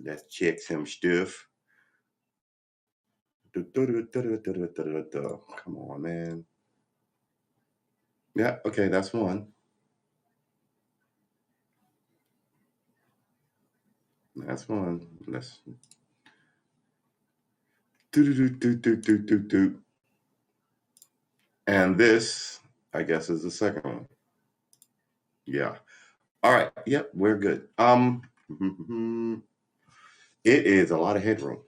Let's check some stuff. Come on, man. Yeah, okay, that's one. That's one. Let's do. And this, I guess, is the second one. Yeah. All right. Yep, we're good. It is a lot of headroom.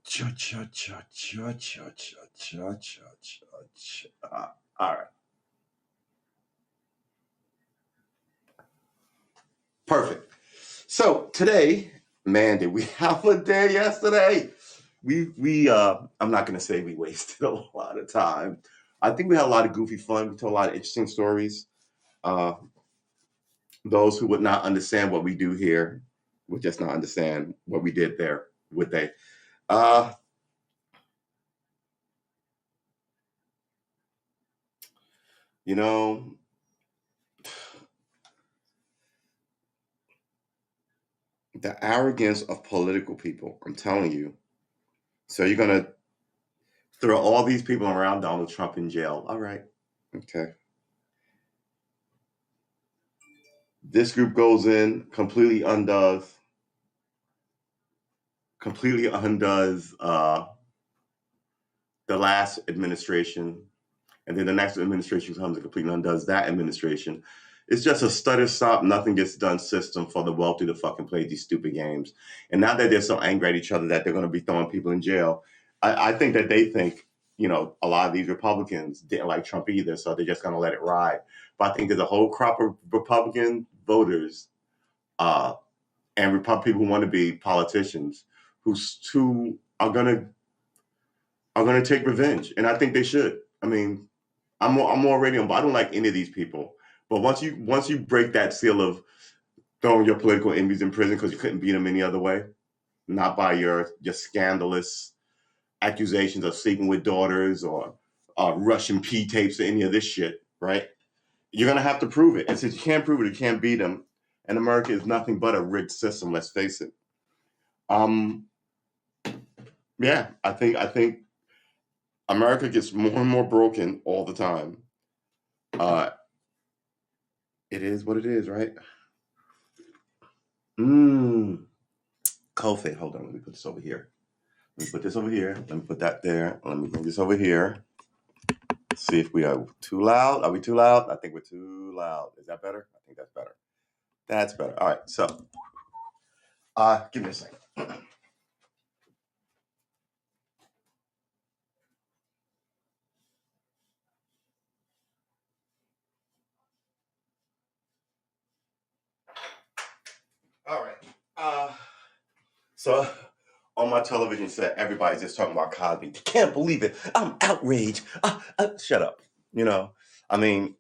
Cha cha cha cha cha cha cha cha cha cha. All right. Perfect. So today, man, did we have a day yesterday? I'm not gonna say we wasted a lot of time. I think we had a lot of goofy fun. We told a lot of interesting stories. Uh, those who would not understand what we do here would just not understand what we did there, would they? Uh, you know, the arrogance of political people, I'm telling you. So you're going to throw all these people around Donald Trump in jail. All right. Okay. This group goes in, completely undoes the last administration, and then the next administration comes and completely undoes that administration. It's just a stutter stop, nothing gets done system for the wealthy to fucking play these stupid games. And now that they're so angry at each other that they're going to be throwing people in jail, I think that they think, a lot of these Republicans didn't like Trump either, so they're just going to let it ride. But I think there's a whole crop of Republican voters and Republican people who want to be politicians who are gonna take revenge, and I think they should. I mean, I'm already on. I don't like any of these people, but once you break that seal of throwing your political enemies in prison because you couldn't beat them any other way, not by your scandalous accusations of sleeping with daughters or Russian P tapes or any of this shit, right? You're gonna have to prove it, and since you can't prove it, you can't beat them. And America is nothing but a rigged system. Let's face it. Um, yeah, I think America gets more and more broken all the time. It is what it is, right? COVID. Hold on, let me put this over here. Let me put this over here. Let me put that there. Let me bring this over here. See if we are too loud. Are we too loud? I think we're too loud. Is that better? I think that's better. That's better. All right. So, give me a second. All right. So on my television set, everybody's just talking about Cosby. Can't believe it. I'm outraged. Shut up. I mean,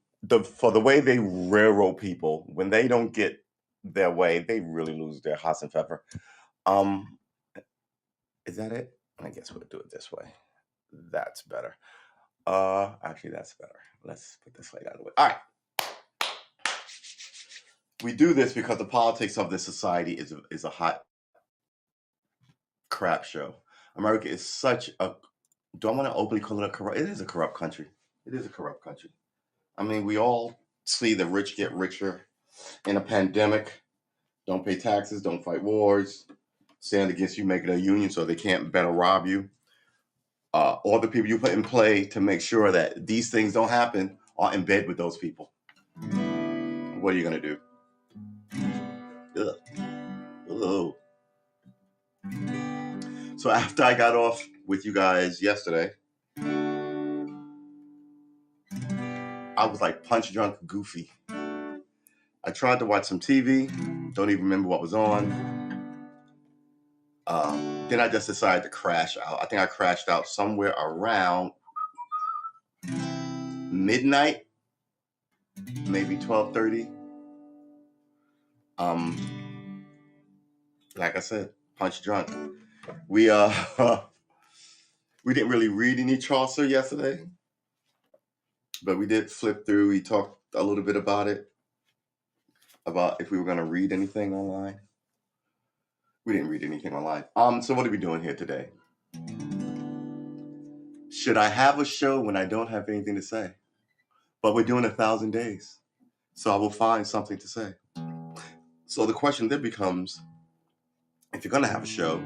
for the way they railroad people, when they don't get their way, they really lose their hot and pepper. Is that it? I guess we'll do it this way. That's better. Actually, that's better. Let's put this light out of the way. All right. We do this because the politics of this society is a hot crap show. America is such a. Do I want to openly call it a corrupt? It is a corrupt country. It is a corrupt country. I mean, we all see the rich get richer in a pandemic. Don't pay taxes. Don't fight wars. Stand against you, make it a union so they can't better rob you. All the people you put in play to make sure that these things don't happen are in bed with those people. What are you gonna do? Ugh. Ugh. So after I got off with you guys yesterday, I was like punch drunk, goofy. I tried to watch some TV. Don't even remember what was on. Then I just decided to crash out. I think I crashed out somewhere around midnight, maybe 12:30. Like I said, punch drunk. We we didn't really read any Chaucer yesterday, but we did flip through. We talked a little bit about it, about if we were going to read anything online. We didn't read anything online. So what are we doing here today? Should I have a show when I don't have anything to say? But we're doing 1,000 days, so I will find something to say. So the question then becomes, if you're gonna have a show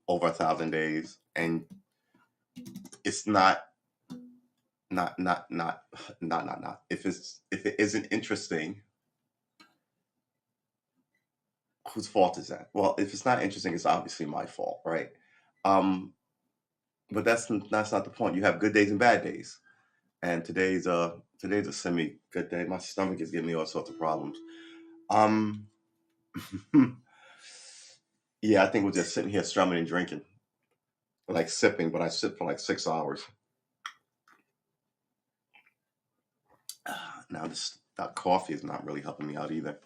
over 1,000 days and it's not, if it isn't interesting, whose fault is that? Well, if it's not interesting, it's obviously my fault, right? But that's not the point. You have good days and bad days, and today's a semi good day. My stomach is giving me all sorts of problems. Yeah, I think we're just sitting here strumming and drinking, like sipping, but I sip for like 6 hours. Now that coffee is not really helping me out either.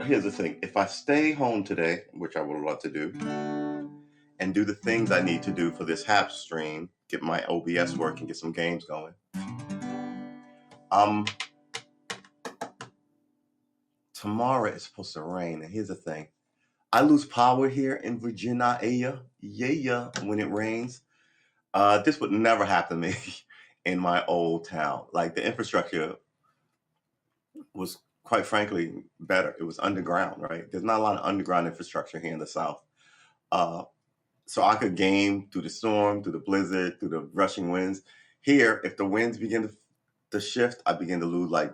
Here's the thing. If I stay home today, which I would love to do, and do the things I need to do for this half stream, get my OBS working, get some games going. Tomorrow it's supposed to rain, and here's the thing. I lose power here in Virginia, when it rains. This would never happen to me in my old town. Like, the infrastructure was, quite frankly, better. It was underground, right? There's not a lot of underground infrastructure here in the South. So I could game through the storm, through the blizzard, through the rushing winds. Here, if the winds begin to shift, I begin to lose like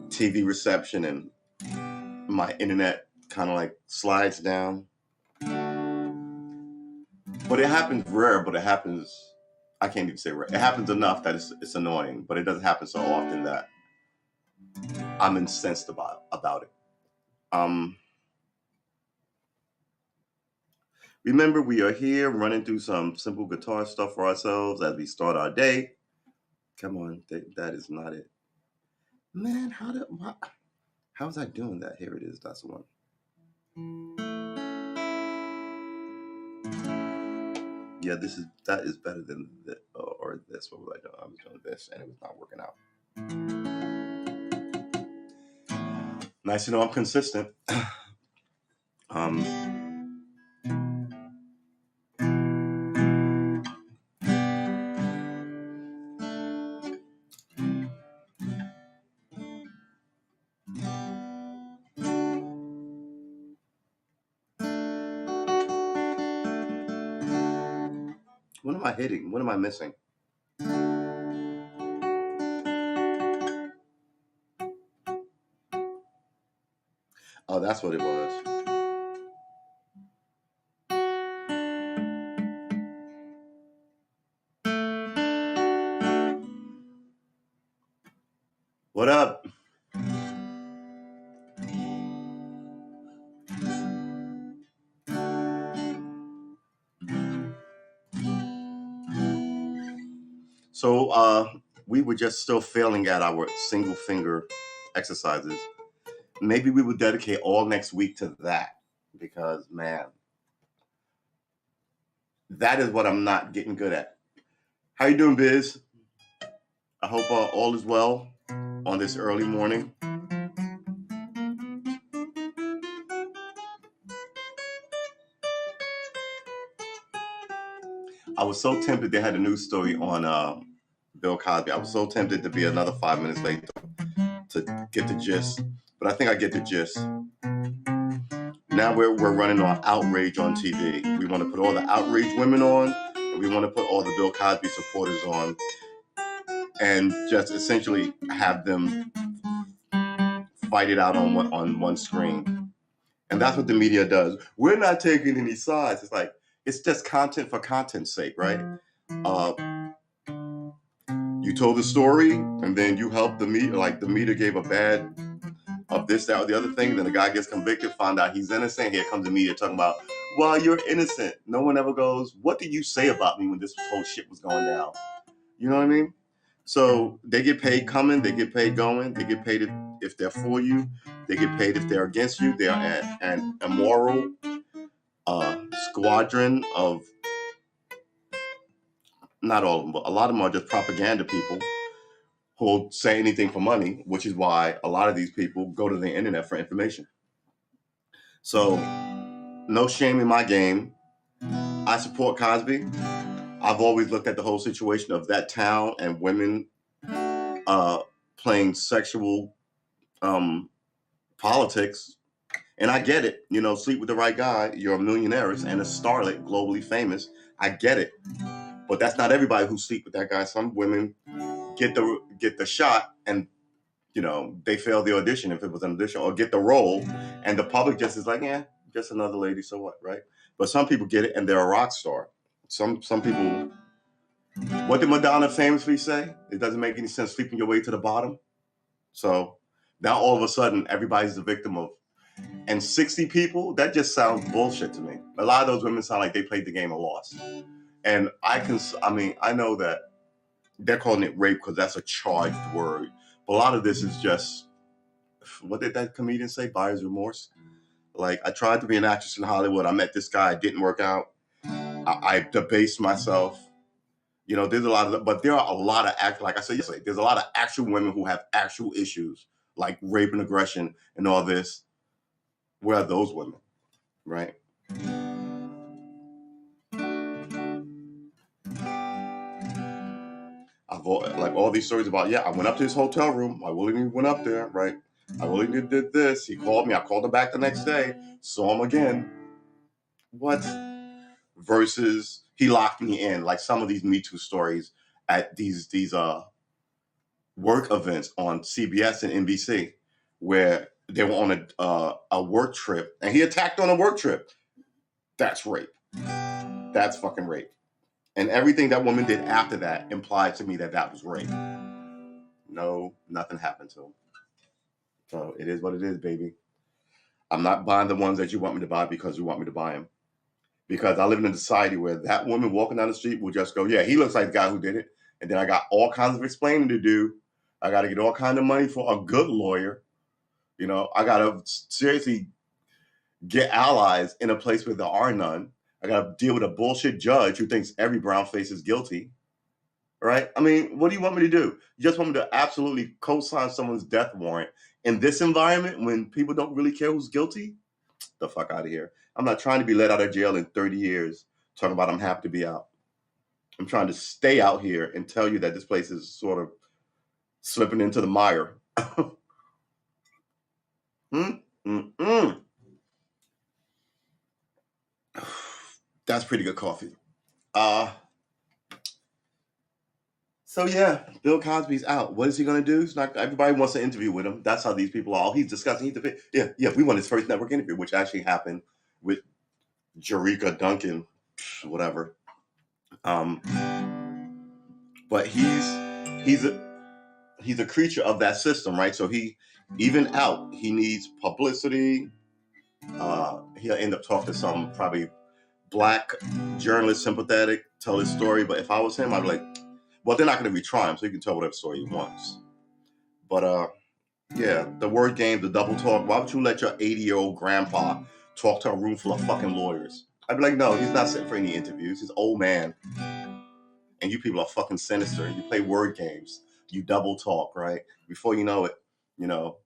TV reception, and my internet kind of like slides down. But it happens rare, but it happens, I can't even say rare. It happens enough that it's annoying, but it doesn't happen so often that I'm incensed about it. Remember, we are here running through some simple guitar stuff for ourselves as we start our day. Come on, that is not it. Man, how was I doing that? Here it is. That's the one. Yeah, that is better than this, or this. What was I doing? I was doing this, and it was not working out. Nice to know I'm consistent. What am I hitting? What am I missing? Oh, that's what it was. What up? So we were just still failing at our single finger exercises. Maybe we would dedicate all next week to that, because, man, that is what I'm not getting good at. How you doing, Biz? I hope all is well on this early morning. I was so tempted. They had a news story on Bill Cosby. I was so tempted to be another 5 minutes late to get the gist, but I think I get the gist. Now we're running on outrage on TV. We want to put all the outraged women on, and we want to put all the Bill Cosby supporters on, and just essentially have them fight it out on one screen. And that's what the media does. We're not taking any sides. It's like, it's just content for content's sake, right? You told the story, and then you helped the media. Like, the media gave a bad of this, that, or the other thing. Then the guy gets convicted, find out he's innocent. Here comes the media talking about, well, you're innocent. No one ever goes, what did you say about me when this whole shit was going down? You know what I mean? So they get paid coming, they get paid going, they get paid if they're for you, they get paid if they're against you. They are an immoral squadron of, not all of them, but a lot of them are just propaganda people who'll say anything for money, which is why a lot of these people go to the internet for information. So, no shame in my game. I support Cosby. I've always looked at the whole situation of that town and women playing sexual politics. And I get it. You know, sleep with the right guy, you're a millionaire and a starlet, globally famous. I get it. But that's not everybody who sleep with that guy. Some women get the shot and, you know, they fail the audition if it was an audition, or get the role and the public just is like, yeah, just another lady, so what, right? But some people get it and they're a rock star. Some people, what did Madonna famously say? It doesn't make any sense sleeping your way to the bottom. So now all of a sudden everybody's the victim of, and 60 people, that just sounds bullshit to me. A lot of those women sound like they played the game and lost. And I know that they're calling it rape because that's a charged word. But a lot of this is just, what did that comedian say? Buyer's remorse. Like, I tried to be an actress in Hollywood. I met this guy. It didn't work out. I debased myself. You know, there's a lot of, but there are a lot of like I said yesterday, there's a lot of actual women who have actual issues like rape and aggression and all this. Where are those women, right? I've like all these stories about, I went up to his hotel room. I willingly went up there, right? I willingly did this. He called me. I called him back the next day. Saw him again. What? Versus he locked me in, like some of these Me Too stories at these work events on CBS and NBC, where they were on a work trip, and he attacked on a work trip. That's rape. That's fucking rape. And everything that woman did after that implied to me that was rape. No, nothing happened to him. So it is what it is, baby. I'm not buying the ones that you want me to buy because you want me to buy them. Because I live in a society where that woman walking down the street will just go, yeah, he looks like the guy who did it. And then I got all kinds of explaining to do. I got to get all kinds of money for a good lawyer. You know, I got to seriously get allies in a place where there are none. I got to deal with a bullshit judge who thinks every brown face is guilty. Right? I mean, what do you want me to do? You just want me to absolutely co-sign someone's death warrant in this environment when people don't really care who's guilty? The fuck out of here. I'm not trying to be let out of jail in 30 years talking about I'm happy to be out. I'm trying to stay out here and tell you that this place is sort of slipping into the mire. That's pretty good coffee. So yeah, Bill Cosby's out. What is he gonna do? It's not everybody wants to interview with him. That's how these people are. He's discussing. We want his first network interview, which actually happened with Jerika Duncan, whatever. But he's a creature of that system, right? So he needs publicity. He'll end up talking to some probably black journalist, sympathetic, tell his story. But if I was him, I'd be like, well, they're not going to retry him, so he can tell whatever story he wants. But the word game, the double talk. Why would you let your 80-year-old grandpa talk to a room full of fucking lawyers? I'd be like, no, he's not sitting for any interviews. He's an old man. And you people are fucking sinister. You play word games. You double talk, right? Before you know it, you know,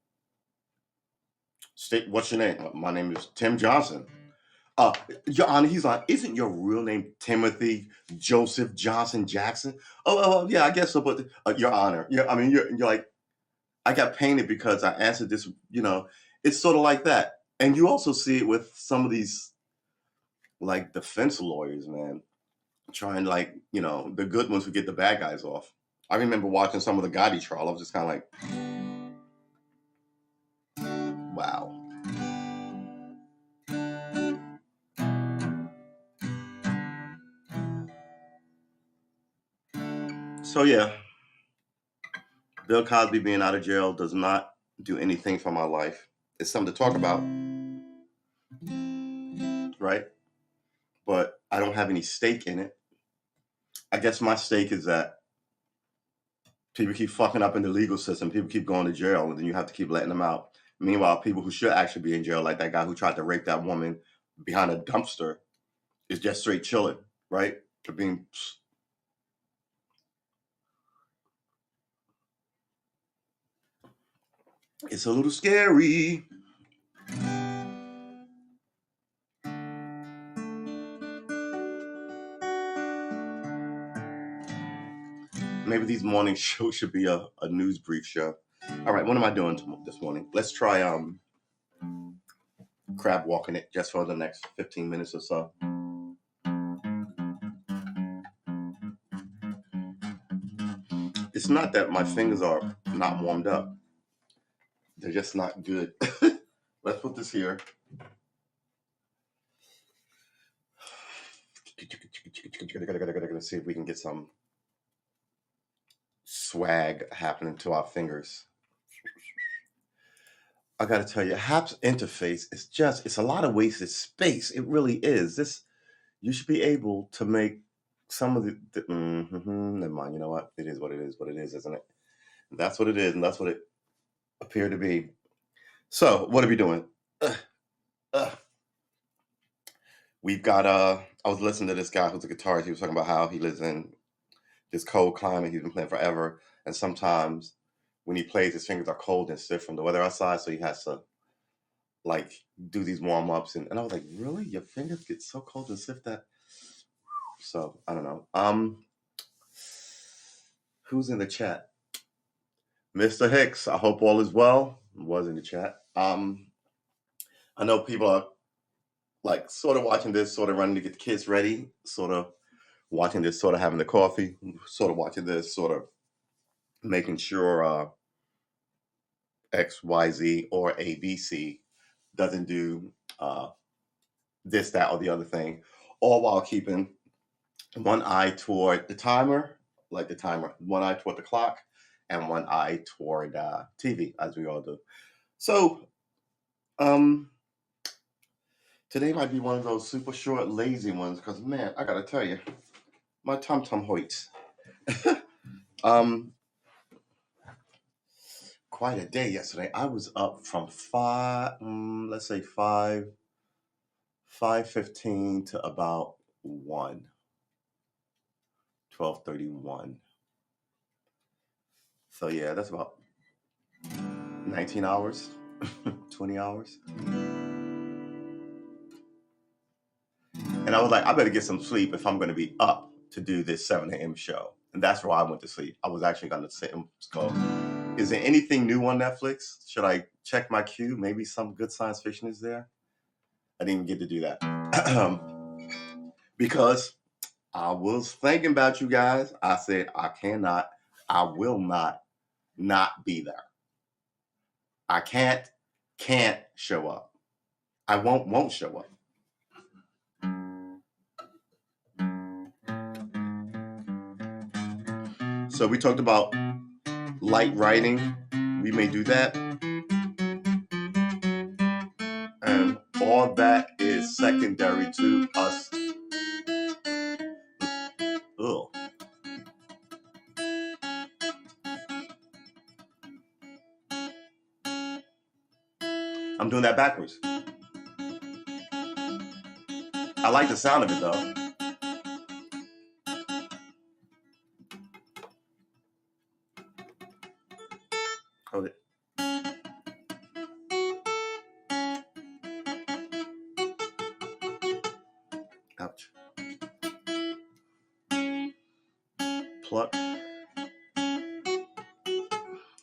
what's your name? My name is Tim Johnson. Your Honor, he's like, isn't your real name Timothy Joseph Johnson Jackson? Oh, yeah, I guess so. But Your Honor, you're like, I got painted because I answered this. You know, it's sort of like that. And you also see it with some of these, like, defense lawyers, man, trying, like, you know, the good ones who get the bad guys off. I remember watching some of the Gotti trial. I was just kind of like, wow. So yeah, Bill Cosby being out of jail does not do anything for my life. It's something to talk about, right? But I don't have any stake in it. I guess my stake is that people keep fucking up in the legal system. People keep going to jail, and then you have to keep letting them out. Meanwhile, people who should actually be in jail, like that guy who tried to rape that woman behind a dumpster, is just straight chilling, right? For being. It's a little scary. Maybe these morning shows should be a news brief show. All right, what am I doing this morning? Let's try crab walking it just for the next 15 minutes or so. It's not that my fingers are not warmed up. They're just not good. Let's put this here. Let's see if we can get some swag happening to our fingers. I gotta tell you, HAPS interface is it's a lot of wasted space. It really is. You should be able to make some of never mind. You know what? It is what it is, isn't it? That's what it is, and that's what it appeared to be. So, what are we doing? We've got I was listening to this guy who's a guitarist. He was talking about how he lives in this cold climate. He's been playing forever, and sometimes when he plays, his fingers are cold and stiff from the weather outside, so he has to like do these warm-ups. And I was like, really? Your fingers get so cold and stiff that? So I don't know. Who's in the chat? Mr. Hicks, I hope all is well. Was in the chat. I know people are like sort of watching this, sort of running to get the kids ready, sort of watching this, sort of having the coffee, sort of watching this, sort of making sure XYZ or ABC doesn't do this, that, or the other thing, all while keeping one eye toward the timer, one eye toward the clock, and one eye toward TV, as we all do. So, today might be one of those super short, lazy ones, because, man, I gotta tell you, my tum-tum hoits. Quite a day yesterday. I was up from 5:15 to about 12:31. So yeah, that's about 19 hours, 20 hours. And I was like, I better get some sleep if I'm going to be up to do this 7 a.m. show. And that's why I went to sleep. I was actually going to sit and go, is there anything new on Netflix? Should I check my queue? Maybe some good science fiction is there. I didn't get to do that. Because I was thinking about you guys. I said, I will not be there. I can't show up. I won't show up. So we talked about light writing. We may do that. And all that is secondary to us. Ugh. I'm doing that backwards. I like the sound of it though. Hold it. Ouch. Pluck.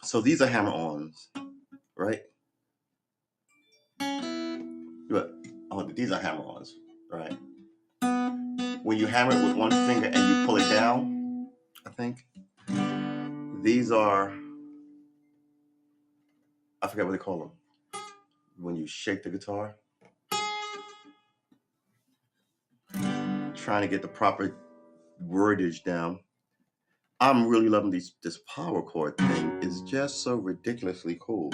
So these are hammer-ons, right? Look, these are hammer-ons, right? When you hammer it with one finger and you pull it down, I think, these are, I forget what they call them, when you shake the guitar. Trying to get the proper wordage down. I'm really loving this power chord thing. It's just so ridiculously cool.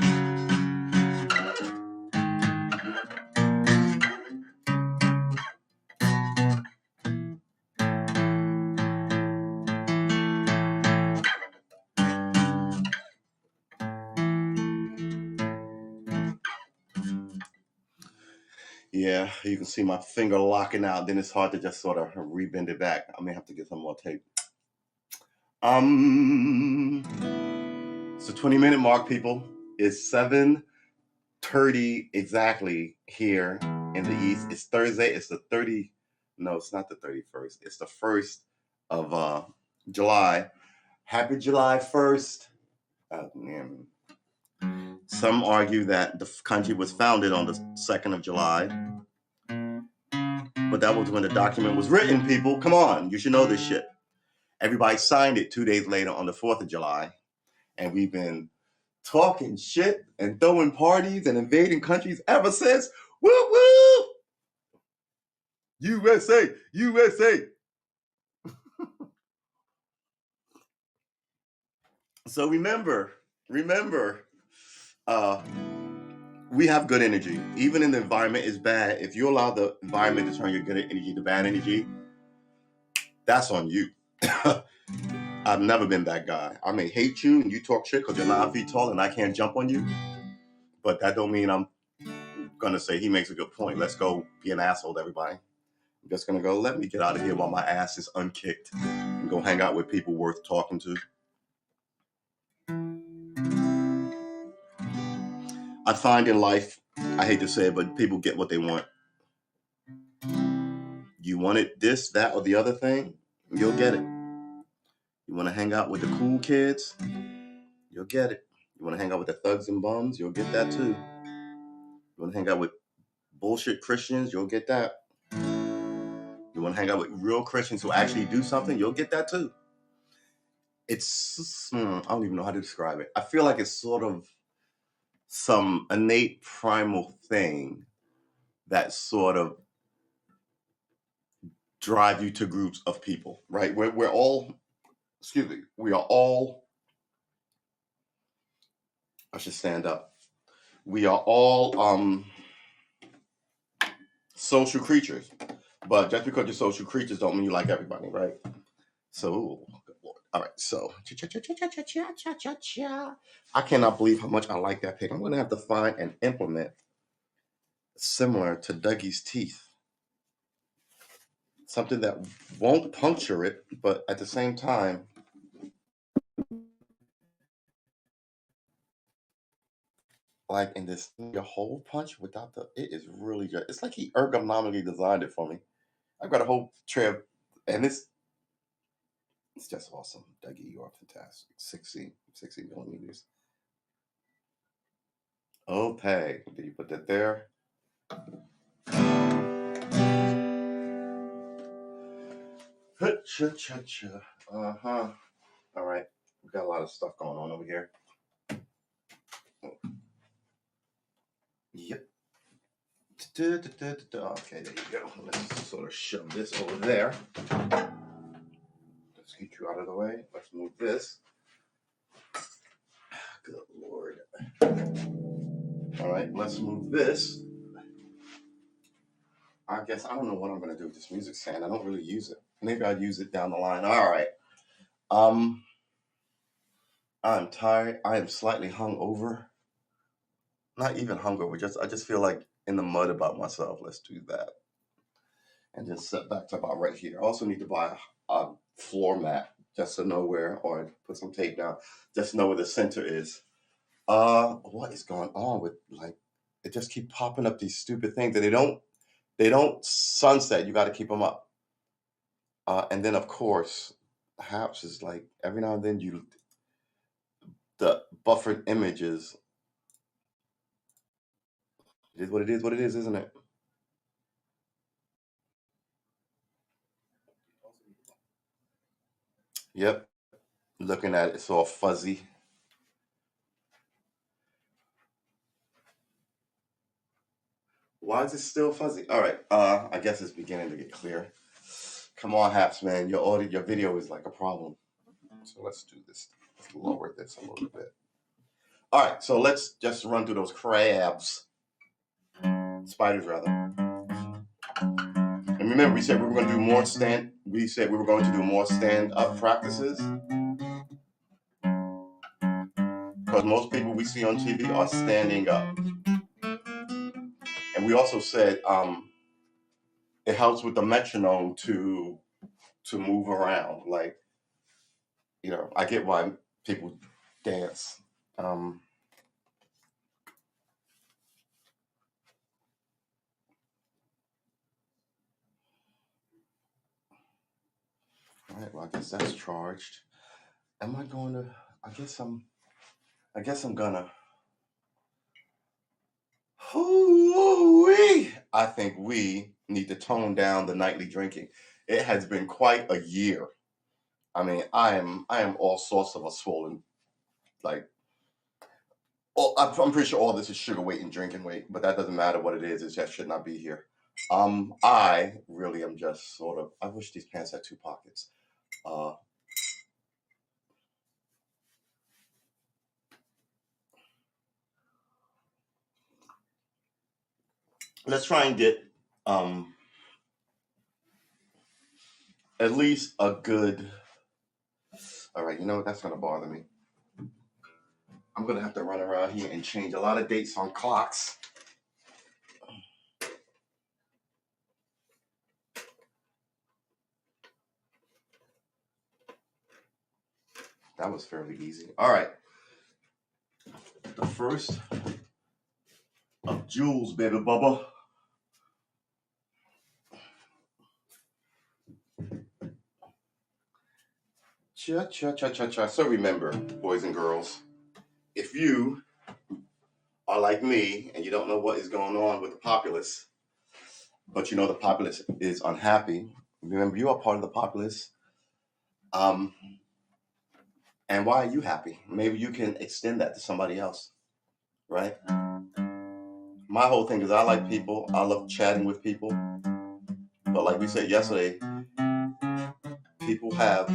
Yeah, you can see my finger locking out. Then it's hard to just sort of rebend it back. I may have to get some more tape. It's a 20-minute mark, people. It's 7:30 exactly here in the East. It's Thursday. It's the 30. No, it's not the 31st. It's the 1st of July. Happy July 1st. Man. Some argue that the country was founded on the 2nd of July. But that was when the document was written, people. Come on. You should know this shit. Everybody signed it 2 days later on the 4th of July. And we've been talking shit and throwing parties and invading countries ever since. Woo woo! USA, USA. So remember, we have good energy. Even in the environment is bad. If you allow the environment to turn your good energy to bad energy, that's on you. I've never been that guy. I may hate you and you talk shit because you're 9 feet tall and I can't jump on you. But that don't mean I'm going to say he makes a good point. Let's go be an asshole to everybody. I'm just going to go, let me get out of here while my ass is unkicked and go hang out with people worth talking to. I find in life, I hate to say it, but people get what they want. You wanted this, that, or the other thing, you'll get it. You want to hang out with the cool kids, you'll get it. You want to hang out with the thugs and bums, you'll get that too. You want to hang out with bullshit Christians, you'll get that. You want to hang out with real Christians who actually do something, you'll get that too. It's, I don't even know how to describe it. I feel like it's sort of some innate primal thing that sort of drive you to groups of people, right? We're all, we are all, I should stand up. We are all social creatures, but just because you're social creatures don't mean you like everybody, right? So, good Lord. All right, so I cannot believe how much I like that pick. I'm going to have to find an implement similar to Dougie's teeth. Something that won't puncture it, but at the same time, like in this your hole punch without the, it is really good. It's like he ergonomically designed it for me. I've got a whole tray of, and it's just awesome. Dougie, you are fantastic. 60 millimeters. Okay, did you put that there? Uh-huh. All right, we got a lot of stuff going on over here. Yep. Okay, there you go. Let's sort of shove this over there. Let's get you out of the way. Let's move this. Good Lord. All right, let's move this. I guess I don't know what I'm going to do with this music stand. I don't really use it. Maybe I'd use it down the line. All right. I'm tired. I am slightly hungover. Not even hungover. I just feel like in the mud about myself. Let's do that. And just set back to about right here. I also need to buy a floor mat just to know where, or put some tape down, just to know where the center is. What is going on with, like, it just keep popping up these stupid things that they don't sunset. You got to keep them up. And then of course, Haps is like every now and then the buffered images. It is what it is. What it is, isn't it? Yep. Looking at it, it's all fuzzy. Why is it still fuzzy? All right. I guess it's beginning to get clear. Come on, Haps, man. Your video is like a problem. So let's do this. Let's lower this a little bit. All right. So let's just run through those crabs. Spiders, rather. And remember, we said we were going to do more stand-up practices. Because most people we see on TV are standing up. And we also said it helps with the metronome to move around. Like, I get why people dance. All right, well, I guess that's charged. Am I going to? I guess I'm gonna. Hoo-wee. I think we need to tone down the nightly drinking. It has been quite a year. I mean, I am all sorts of a swollen. Like, I'm pretty sure all this is sugar weight and drinking weight, but that doesn't matter what it is. It just should not be here. I really am just sort of. I wish these pants had two pockets. Uh, let's try and get um at least a good. All right, you know what? That's gonna bother me. I'm gonna have to run around here and change a lot of dates on clocks. That was fairly easy. All right. The first of Jules, baby bubba. Cha cha cha cha cha. So remember, boys and girls, if you are like me and you don't know what is going on with the populace, but you know the populace is unhappy, remember you are part of the populace. Um, and why are you happy? Maybe you can extend that to somebody else, right? My whole thing is I like people. I love chatting with people. But like we said yesterday, people have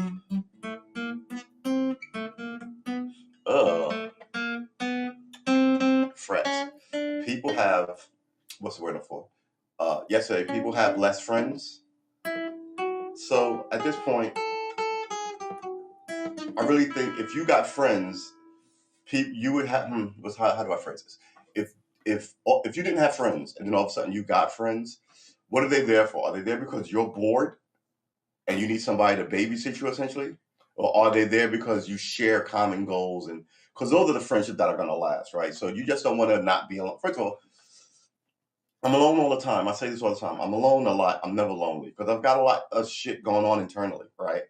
uh frets. People have what's the word for? Yesterday, people have less friends. So at this point, I really think if you got friends, you would have. How do I phrase this? If you didn't have friends and then all of a sudden you got friends, what are they there for? Are they there because you're bored and you need somebody to babysit you essentially, or are they there because you share common goals and because those are the friendships that are going to last, right? So you just don't want to not be alone. First of all, I'm alone all the time. I say this all the time. I'm alone a lot. I'm never lonely because I've got a lot of shit going on internally, right?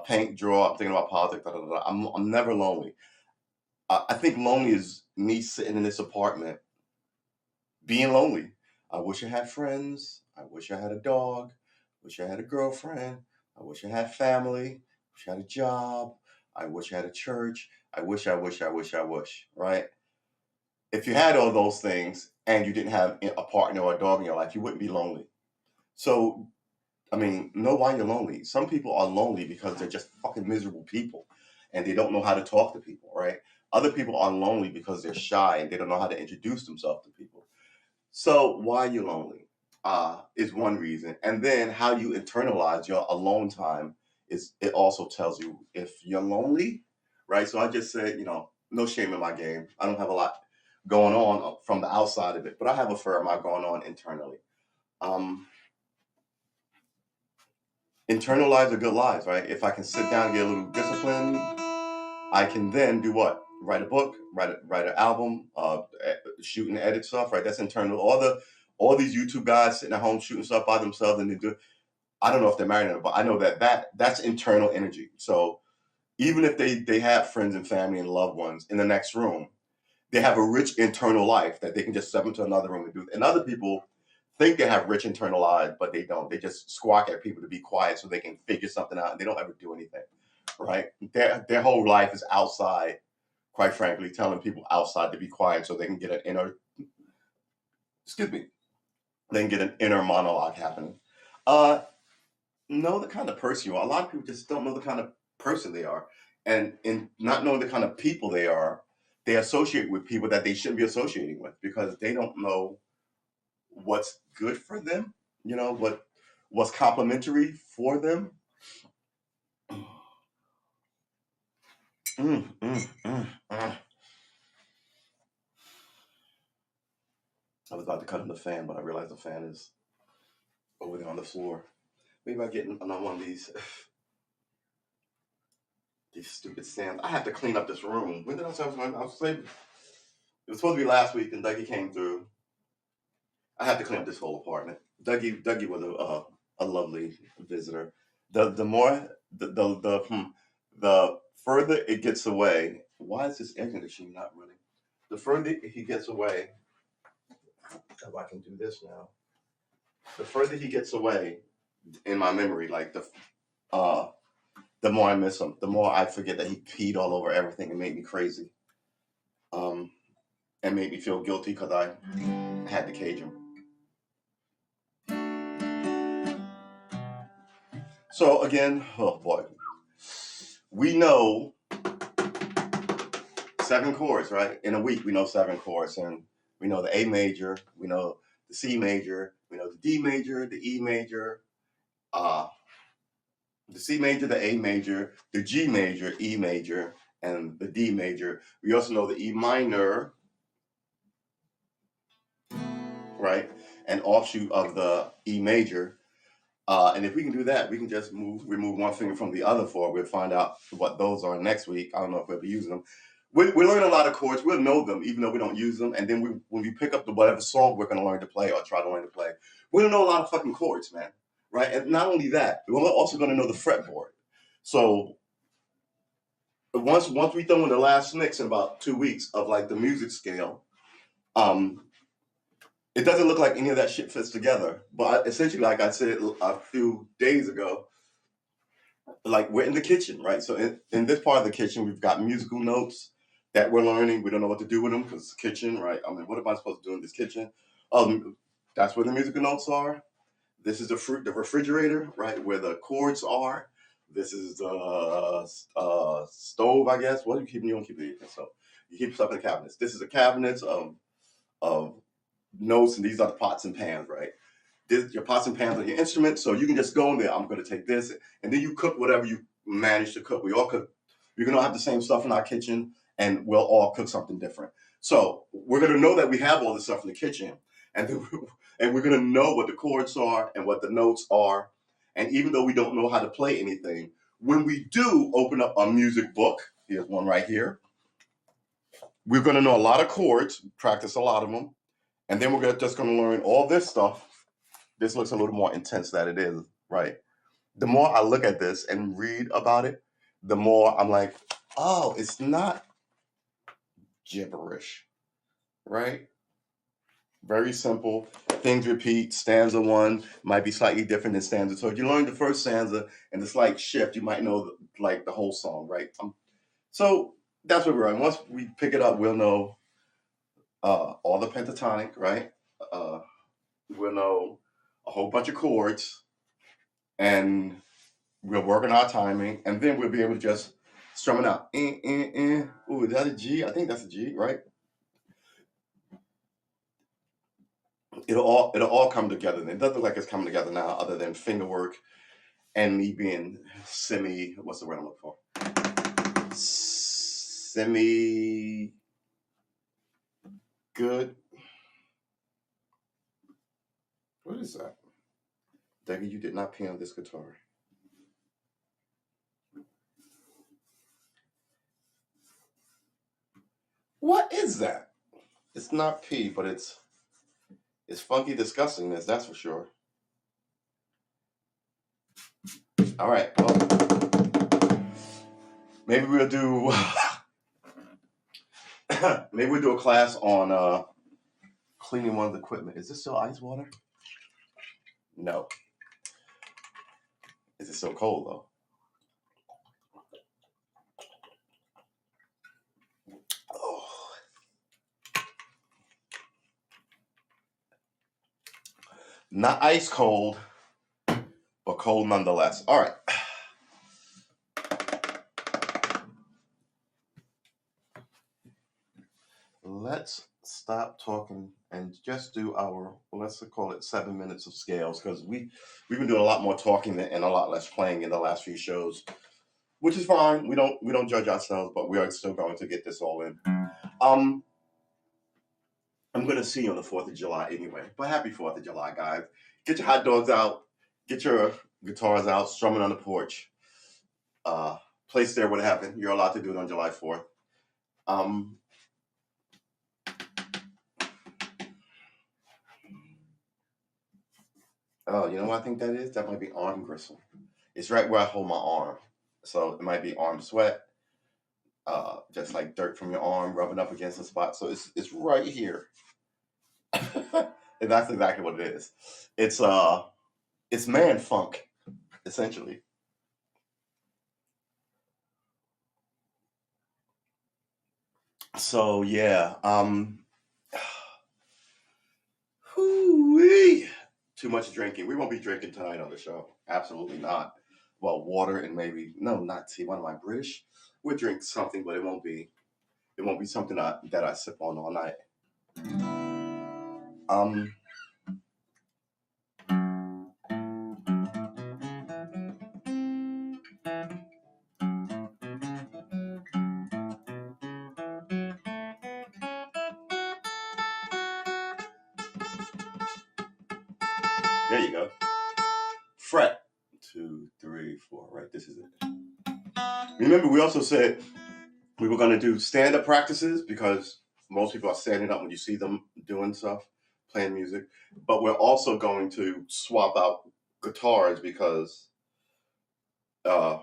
Paint, draw. I'm thinking about politics. Da, da, da, da. I'm never lonely. I think lonely is me sitting in this apartment being lonely. I wish I had friends. I wish I had a dog. Wish I had a girlfriend. I wish I had family. Wish I had a job. I wish I had a church. I wish. Right? If you had all those things and you didn't have a partner or a dog in your life, you wouldn't be lonely. So, I mean, know why you're lonely. Some people are lonely because they're just fucking miserable people and they don't know how to talk to people, right? Other people are lonely because they're shy and they don't know how to introduce themselves to people. So, why you're lonely is one reason. And then how you internalize your alone time is it also tells you if you're lonely, right? So I just said, no shame in my game. I don't have a lot going on from the outside of it, but I have a fair amount going on internally. Um, internal lives are good lives, right? If I can sit down and get a little discipline, I can then do what? Write a book, write an album, shoot and edit stuff, right? That's internal. All these YouTube guys sitting at home shooting stuff by themselves and they do. I don't know if they're married or not, but I know that's internal energy. So even if they have friends and family and loved ones in the next room, they have a rich internal life that they can just step into another room and do. And other people think they have rich internal lives, but they don't. They just squawk at people to be quiet so they can figure something out, and they don't ever do anything, right? Their whole life is outside, quite frankly, telling people outside to be quiet so they can get an inner, excuse me, they can get an inner monologue happening. Uh, know the kind of person you are. A lot of people just don't know the kind of person they are, and in not knowing the kind of people they are, they associate with people that they shouldn't be associating with because they don't know what's good for them. What's complimentary for them. Mm, mm, mm, mm. I was about to cut on the fan, but I realized the fan is over there on the floor. Maybe I get another one of these stupid stands. I have to clean up this room. When did I say I was going? I was saying it was supposed to be last week, and Dougie came through. I have to clean up this whole apartment. Dougie was a lovely visitor. The more the further it gets away. Why is this air conditioning not running? The further he gets away, if I can do this now. The further he gets away in my memory, like the more I miss him, the more I forget that he peed all over everything and made me crazy. And made me feel guilty because I had to cage him. So again, oh boy, we know 7 chords, right? In a week, we know 7 chords, and we know the A major, we know the C major, we know the D major, the E major, the C major, the A major, the G major, E major, and the D major. We also know the E minor, right? An offshoot of the E major. And if we can do that, we can just remove one finger from the other 4. We'll find out what those are next week. I don't know if we'll be using them. We learn a lot of chords. We'll know them, even though we don't use them. And then when we pick up the whatever song we're going to learn to play or try to learn to play, we're going to know a lot of fucking chords, man. Right? And not only that, we're also going to know the fretboard. So once we throw in the last mix in about 2 weeks of like the music scale, it doesn't look like any of that shit fits together. But essentially, like I said a few days ago, like we're in the kitchen, right? So in this part of the kitchen, we've got musical notes that we're learning. We don't know what to do with them because it's the kitchen, right? I mean, what am I supposed to do in this kitchen? That's where the musical notes are. This is the refrigerator, right, where the cords are. This is the stove, I guess. What are you keeping? You don't keep anything. So you keep stuff in the cabinets. This is the cabinets of notes, and these are the pots and pans, right? Your pots and pans are your instruments, so you can just go in there. I'm going to take this, and then you cook whatever you manage to cook. We all cook. We're going to have the same stuff in our kitchen, and we'll all cook something different. So we're going to know that we have all this stuff in the kitchen, and we're going to know what the chords are and what the notes are. And even though we don't know how to play anything, when we do open up a music book, here's one right here. We're going to know a lot of chords, practice a lot of them, and then we're just going to learn all this stuff. This looks a little more intense than it is, right? The more I look at this and read about it, the more I'm like, oh, it's not gibberish, right? Very simple. Things repeat. Stanza 1 might be slightly different than stanza 2. So if you learn the first stanza and the slight shift, you might know like the whole song, right? So that's what we're on. Once we pick it up, we'll know all the pentatonic, right? We'll know a whole bunch of chords, and we'll work on our timing, and then we'll be able to just strum it out. Ooh, is that a G? I think that's a G, right? It'll all come together. It doesn't look like it's coming together now, other than finger work and me being what's the word I'm looking for? Semi good. What is that? Dougie, you did not pee on this guitar. What is that? It's not pee, but it's funky disgustingness, that's for sure. All right, well, maybe we'll do a class on cleaning one's equipment. Is this still ice water? No. Is it still cold though? Oh. Not ice cold, but cold nonetheless. All right. Let's stop talking and just do our, let's call it 7 minutes of scales, because we've been doing a lot more talking and a lot less playing in the last few shows, which is fine. We don't judge ourselves, but we are still going to get this all in. I'm going to see you on the 4th of July anyway, but happy 4th of July, guys. Get your hot dogs out, get your guitars out, strumming on the porch, place there, what happened. You're allowed to do it on July 4th. Oh, you know what I think that is? That might be arm gristle. It's right where I hold my arm. So it might be arm sweat, just like dirt from your arm rubbing up against the spot. So it's right here. And that's exactly what it is. It's man funk, essentially. So yeah, whoo-wee. Too much drinking. We won't be drinking tonight on the show. Absolutely not. Well, water and maybe no, not tea. What am I, British? We'll drink something, but it won't be something that I sip on all night. Um, there you go. Fret. 2, 3, 4. Right, this is it. Remember, we also said we were going to do stand-up practices because most people are standing up when you see them doing stuff, playing music. But we're also going to swap out guitars because uh,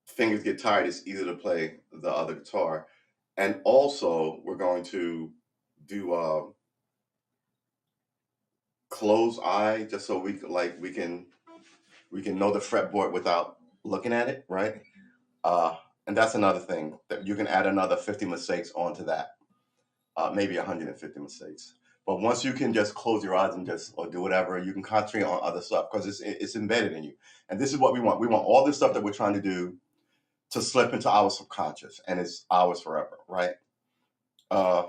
fingers get tired. It's easier to play the other guitar. And also, we're going to do close eye just so we can know the fretboard without looking at it, right? Uh, and that's another thing that you can add another 50 mistakes onto that, maybe 150 mistakes. But once you can just close your eyes and just or do whatever, you can concentrate on other stuff because it's embedded in you. And this is what we want. We want all this stuff that we're trying to do to slip into our subconscious, and it's ours forever, right? Uh,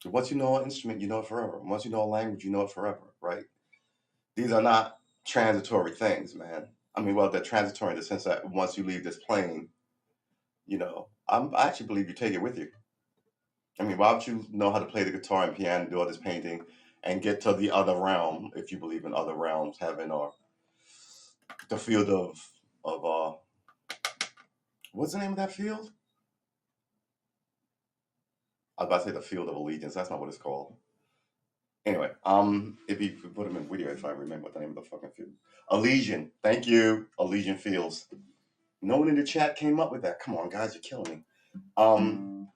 once you know an instrument, you know it forever. Once you know a language, you know it forever, right? These are not transitory things, man. I mean, well, they're transitory in the sense that once you leave this plane, I actually believe you take it with you. I mean, why would you know how to play the guitar and piano, do all this painting, and get to the other realm if you believe in other realms, heaven or the field of what's the name of that field? I was about to say the field of allegiance. That's not what it's called. Anyway, if you put them in video, if I remember what the name of the fucking field. Elysian. Thank you. Elysian Fields. No one in the chat came up with that. Come on, guys, you're killing me. Um,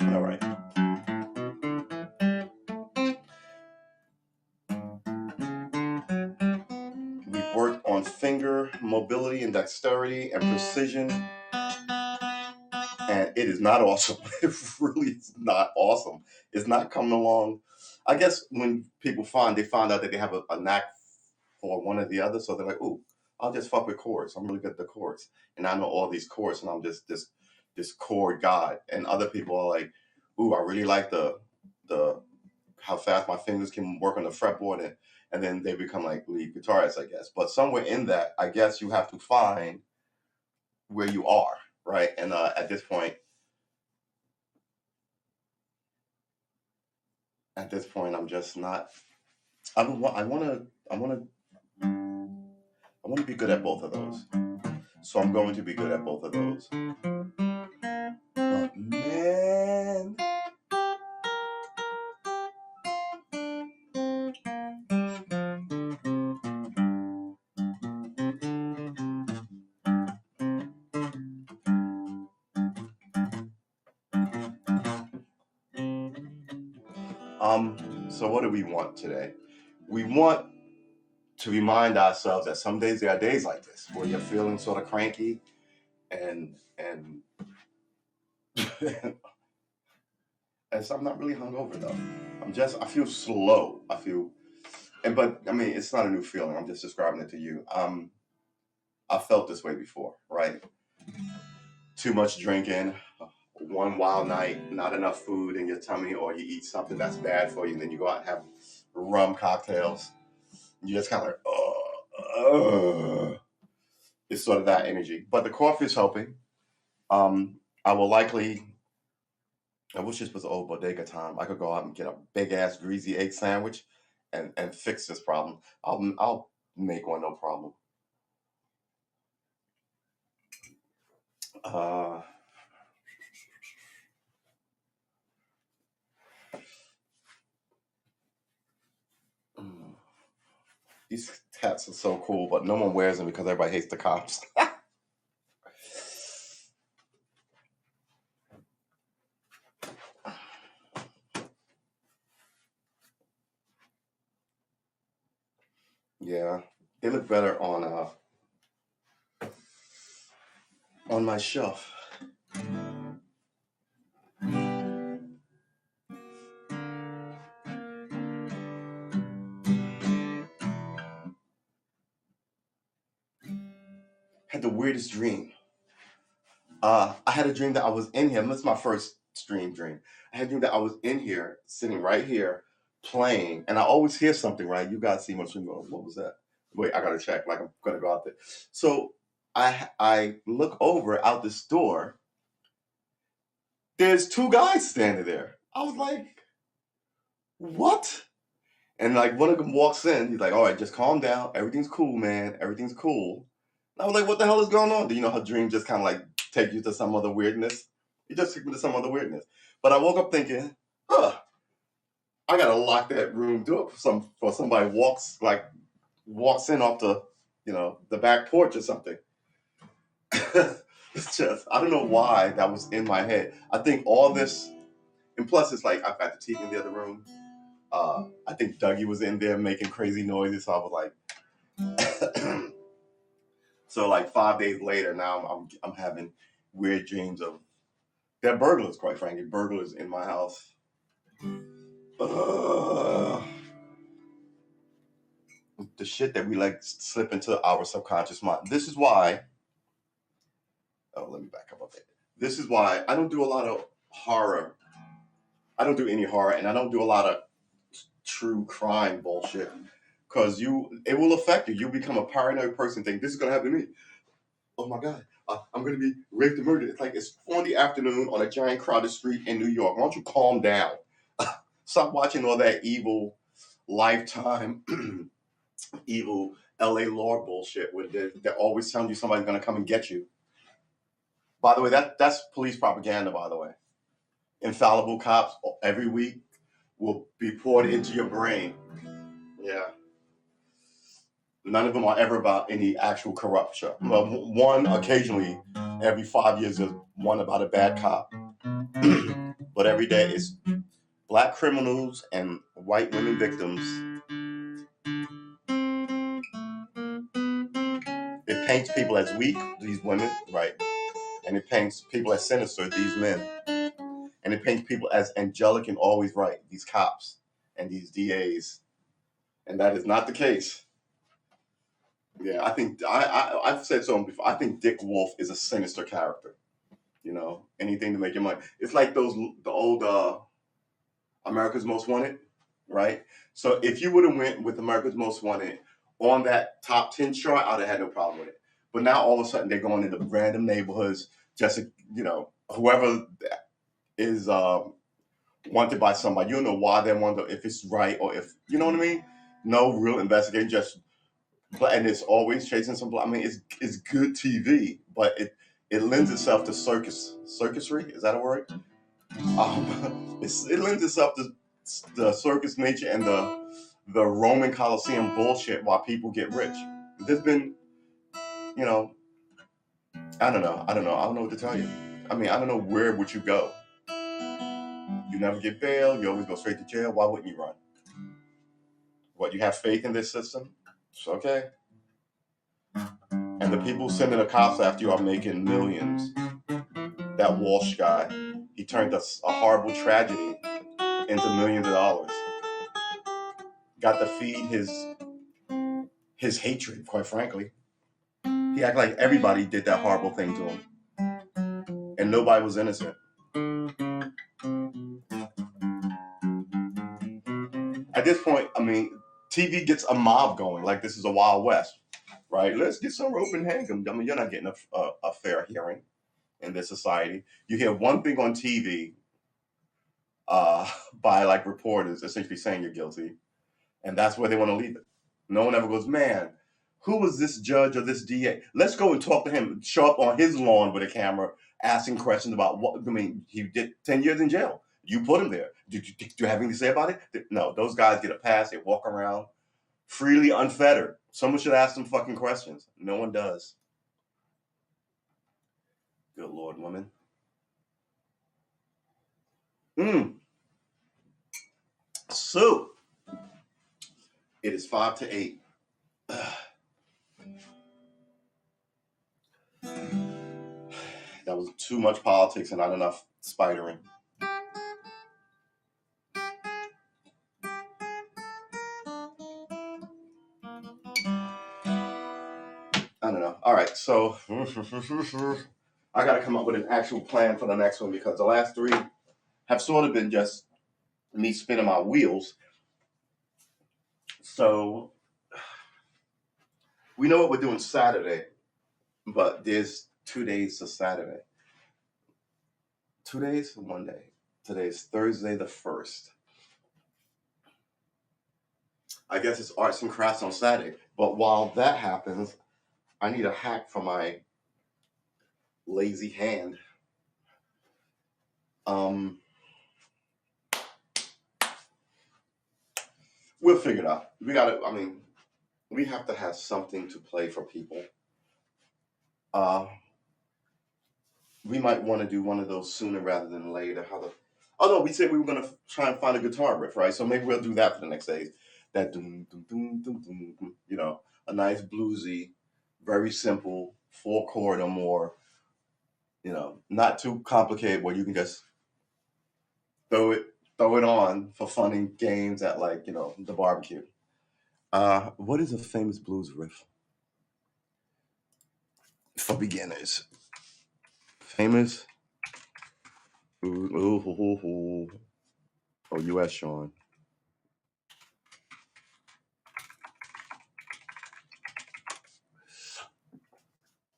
all right. We've worked on finger mobility and dexterity and precision, and it is not awesome. It really is not awesome. It's not coming along. I guess when people they find out that they have a knack for one or the other, so they're like, "Ooh, I'll just fuck with chords. I'm really good at the chords, and I know all these chords, and I'm just this chord god." And other people are like, "Ooh, I really like the how fast my fingers can work on the fretboard," and then they become like lead guitarists, I guess. But somewhere in that, I guess you have to find where you are, right? And at this point, I'm just not. I want to be good at both of those. So I'm going to be good at both of those. But man, so what do we want today? We want to remind ourselves that some days there are days like this where you're feeling sort of cranky and and so I'm not really hungover though. I feel slow. But I mean, it's not a new feeling. I'm just describing it to you. I felt this way before, right? Too much drinking, one wild night, not enough food in your tummy, or you eat something that's bad for you, and then you go out and have rum cocktails. You just kind of like, it's sort of that energy. But the coffee is helping. I will likely. I wish this was old bodega time. I could go out and get a big ass greasy egg sandwich, and fix this problem. I'll make one, no problem. Uh, These hats are so cool, but no one wears them because everybody hates the cops. Yeah, they look better on my shelf. Had the weirdest dream. I had a dream that I was in here. This is my first stream dream. I had a dream that I was in here, sitting right here, playing, and I always hear something. Right? You guys see my stream. Go, what was that? Wait, I gotta check. Like I'm gonna go out there. So I look over out this door. There's two guys standing there. I was like, what? And like one of them walks in. He's like, all right, just calm down. Everything's cool, man. Everything's cool. And I was like, what the hell is going on? Do you know how dreams just kind of like take you to some other weirdness? It just took me to some other weirdness. But I woke up thinking, huh, I gotta lock that room door for somebody walks in off the back porch or something. It's just I don't know why that was in my head. I think all this, and plus it's like I've got the TV in the other room. I think Dougie was in there making crazy noises, so I was like, so like 5 days later, now I'm having weird dreams of they're burglars, quite frankly, burglars in my house. The shit that we like slip into our subconscious mind. This is why. Oh, let me back up a bit. This is why I don't do a lot of horror. I don't do any horror, and I don't do a lot of true crime bullshit. Because it will affect you. You become a paranoid person. Think this is gonna happen to me. Oh my God, I'm gonna be raped and murdered. It's like it's 4 in the afternoon on a giant crowded street in New York. Why don't you calm down? Stop watching all that evil Lifetime, evil LA Law bullshit where they're always telling you somebody's gonna come and get you. By the way, that's police propaganda, by the way. Infallible cops every week will be poured into your brain. Yeah. None of them are ever about any actual corruption. Well, one occasionally, every 5 years, there's one about a bad cop. But every day it's black criminals and white women victims. It paints people as weak, these women, right? And it paints people as sinister, these men. And it paints people as angelic and always right, these cops and these DAs. And that is not the case. Yeah, I think I've said so before. I think Dick Wolf is a sinister character. You know, anything to make your money. It's like the old America's Most Wanted, right? So if you would have went with America's Most Wanted on that top 10 chart, I'd have had no problem with it. But now all of a sudden they're going into random neighborhoods, just whoever is wanted by somebody. You don't know why they wonder if it's right or if you know what I mean. No real investigation, just and it's always chasing some. I mean, it's good TV, but it lends itself to circusry. Is that a word? It lends itself to the circus nature and the Roman Colosseum bullshit while people get rich. There's been, I don't know. I don't know what to tell you. I mean, I don't know where would you go. You never get bail. You always go straight to jail. Why wouldn't you run? What, you have faith in this system? It's okay. And the people sending the cops after you are making millions. That Walsh guy, he turned a horrible tragedy into millions of dollars. Got to feed his hatred, quite frankly. He acted like everybody did that horrible thing to him. And nobody was innocent. At this point, I mean, TV gets a mob going, like this is a Wild West, right? Let's get some rope and hang them. I mean, you're not getting a fair hearing in this society. You hear one thing on TV by like reporters essentially saying you're guilty, and that's where they want to leave it. No one ever goes, man, who was this judge or this DA? Let's go and talk to him, show up on his lawn with a camera, asking questions about what, I mean, he did 10 years in jail. You put him there. Do you have anything to say about it? No, those guys get a pass. They walk around. freely unfettered. Someone should ask them fucking questions. No one does. Good Lord, woman. So, it is 5 to 8. That was too much politics and not enough spidering. I don't know. All right, so I got to come up with an actual plan for the next one because the last 3 have sort of been just me spinning my wheels. So we know what we're doing Saturday, but there's 2 days to Saturday. 2 days? 1 day. Today's Thursday the 1st. I guess it's arts and crafts on Saturday. But while that happens, I need a hack for my lazy hand. We'll figure it out. We have to have something to play for people. We might want to do one of those sooner rather than later. We said we were going to try and find a guitar riff, right? So maybe we'll do that for the next days. That doom, doom, doom, doom, doom, doom, a nice bluesy, very simple, 4-chord or more, not too complicated where you can just throw it on for fun and games at the barbecue. What is a famous blues riff for beginners? Famous. Oh, U.S. Sean.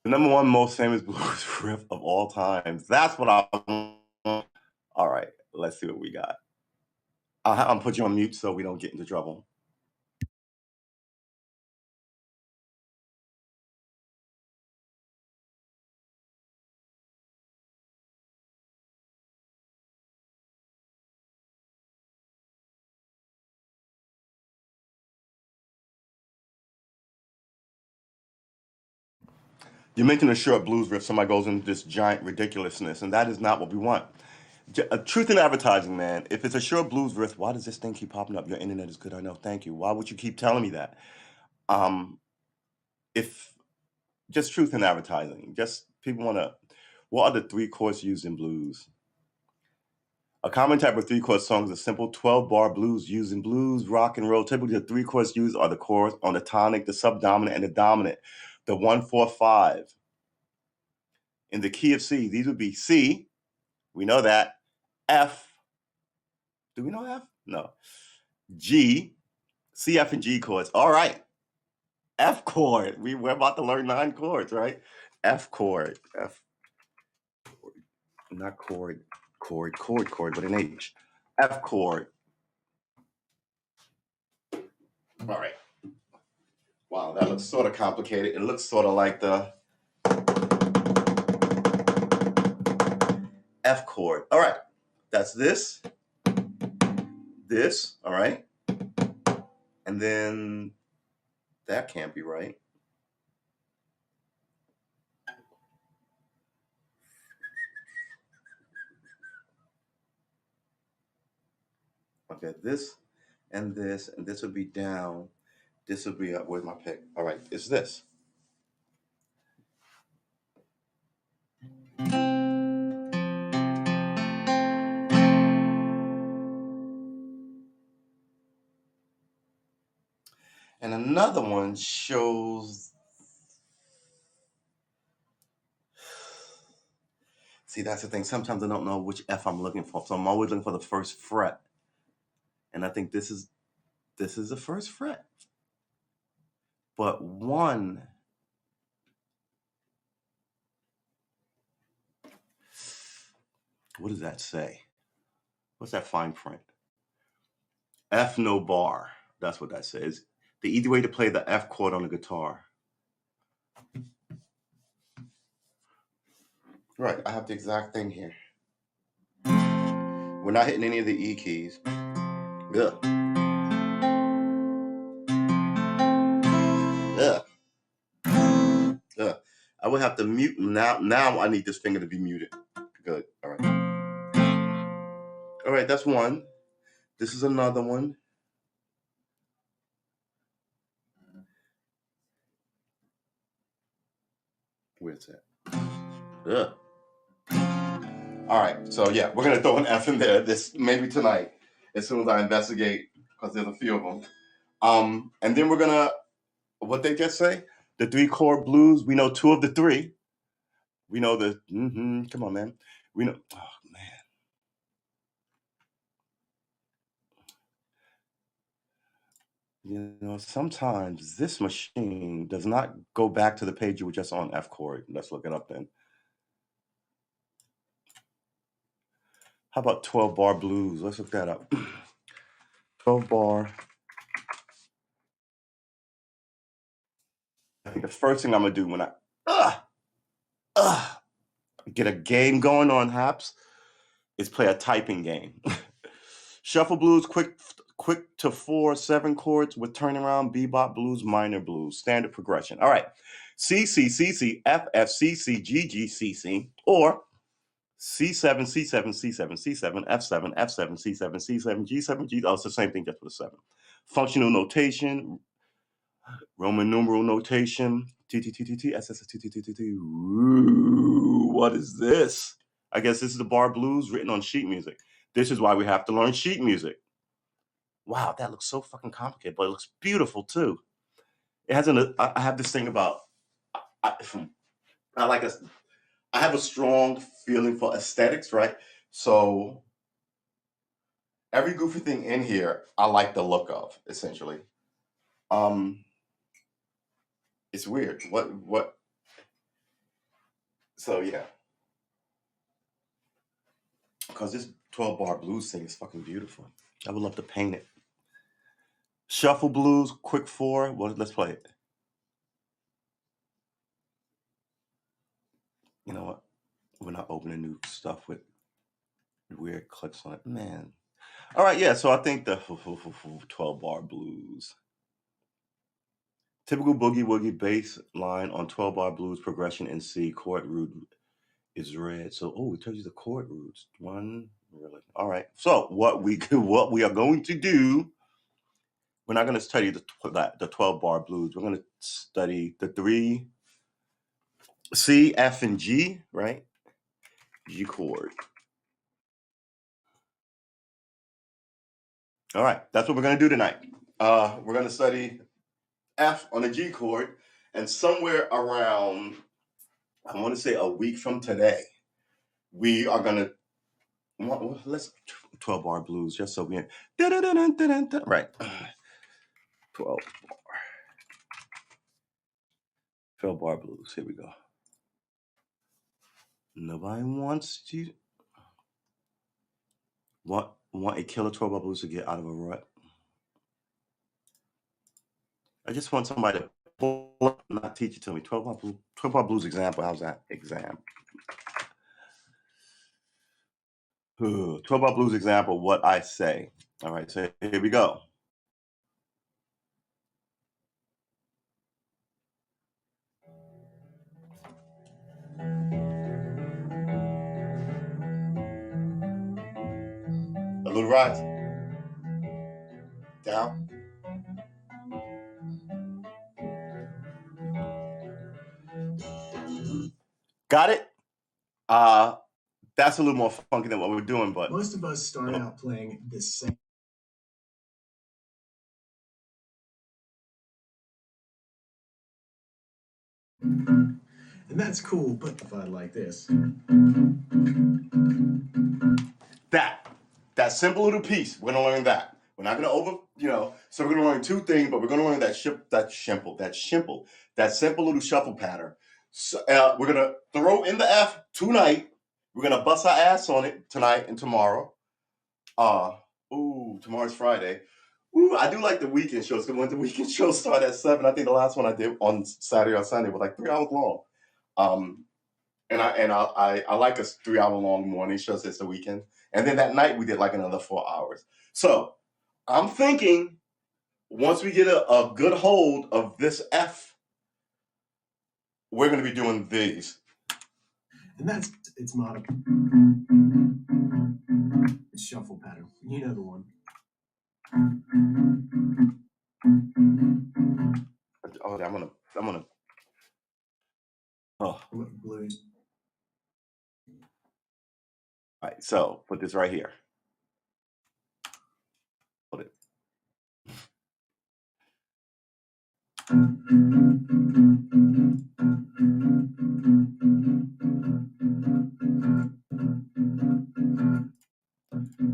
The number 1 most famous blues riff of all time. That's what I want. All right, let's see what we got. I'm put you on mute so we don't get into trouble. You mentioned a short blues riff, somebody goes into this giant ridiculousness, and that is not what we want. Truth in advertising, man. If it's a short blues riff, why does this thing keep popping up? Your internet is good, I know. Thank you. Why would you keep telling me that? If just truth in advertising, just people want to. What are the 3 chords used in blues? A common type of 3-chord song is a simple 12-bar blues used in blues, rock, and roll. Typically, the 3 chords used are the chords on the tonic, the subdominant, and the dominant. The 1-4-5. In the key of C, these would be C. We know that. F. Do we know F? No. G. C, F, and G chords. All right. F chord. We're about to learn 9 chords, right? F chord. F. Not chord, but an H. F chord. All right. Wow, that looks sort of complicated. It looks sort of like the F chord. All right. That's this. This. All right. And then that can't be right. Okay, this and this would be down. This would be up. Where's my pick? All right, it's this. And another one shows. See, that's the thing. Sometimes I don't know which F I'm looking for, so I'm always looking for the first fret. And I think this is the first fret. But 1. What does that say? What's that fine print? F no bar. That's what that says. The easy way to play the F chord on the guitar. Right, I have the exact thing here. We're not hitting any of the E keys. Good. Ugh. Ugh. I would have to mute now. Now I need this finger to be muted. Good. All right. All right, that's one. This is another one. Where's that? Ugh. All right, so yeah, we're gonna throw an F in there. This maybe tonight, as soon as I investigate, because there's a few of them. And then we're gonna what they just say, the 3 chord blues. We know 2 of the 3. We know the. Come on, man. We know. Oh man. You know, sometimes this machine does not go back to the page you were just on F chord. Let's look it up then. How about 12 bar blues? Let's look that up. 12 bar. I think the first thing I'm gonna do when I get a game going on Haps is play a typing game. Shuffle blues, quick to 4/7 chords with turnaround, bebop blues, minor blues, standard progression. All right, C C C C F F C C G G C C, or C7 C7 C7 C7 F7 F7 C7 C7 G7 G. Oh, it's the same thing just with a 7. Functional notation, Roman numeral notation. T T T T T S S T T T T T. What is this? I guess this is the bar blues written on sheet music. This is why we have to learn sheet music. Wow, that looks so fucking complicated, but it looks beautiful too. It has I have this thing about I have a strong feeling for aesthetics, right? So every goofy thing in here, I like the look of, essentially. It's weird. What? So yeah, because this 12 bar blues thing is fucking beautiful. I would love to paint it. Shuffle blues, quick 4. Well, let's play it. You know what? We're not opening new stuff with weird clicks on it, man. All right, yeah. So I think the 12 bar blues. Typical boogie woogie bass line on 12 bar blues progression in C. Chord root is red. So it tells you the chord roots. One really. All right. So what we are going to do. We're not going to study the 12 bar blues. We're going to study the 3 C, F, and G. Right. G chord. All right. That's what we're going to do tonight. We're going to study F on the G chord, and somewhere around, I want to say a week from today, we are going to, let's 12 bar blues, just so we, right, 12 bar blues, here we go. Nobody wants to, want a killer 12 bar blues to get out of a rut. I just want somebody to pull up, not teach it to me. 12 bar blues example, how's that? Exam. 12 bar blues example, what I say. All right, so here we go. A little rise. Down. Got it? That's a little more funky than what we're doing, but most of us start out playing the same. And that's cool, but if I like this. That simple little piece, we're gonna learn that. We're not gonna so we're gonna learn 2 things, but we're gonna learn that simple little shuffle pattern. So, we're gonna throw in the F tonight. We're gonna bust our ass on it tonight and tomorrow. Tomorrow's Friday. I do like the weekend shows, because when the weekend shows start at 7, I think the last one I did on Saturday or Sunday was like 3 hours long. And I like a 3-hour long morning show since the weekend. And then that night we did like another 4 hours. So I'm thinking once we get a good hold of this F, we're going to be doing these. And it's not a shuffle pattern. You know the one. Oh, I'm gonna. Oh, Blues. all right. So put this right here. Hold it.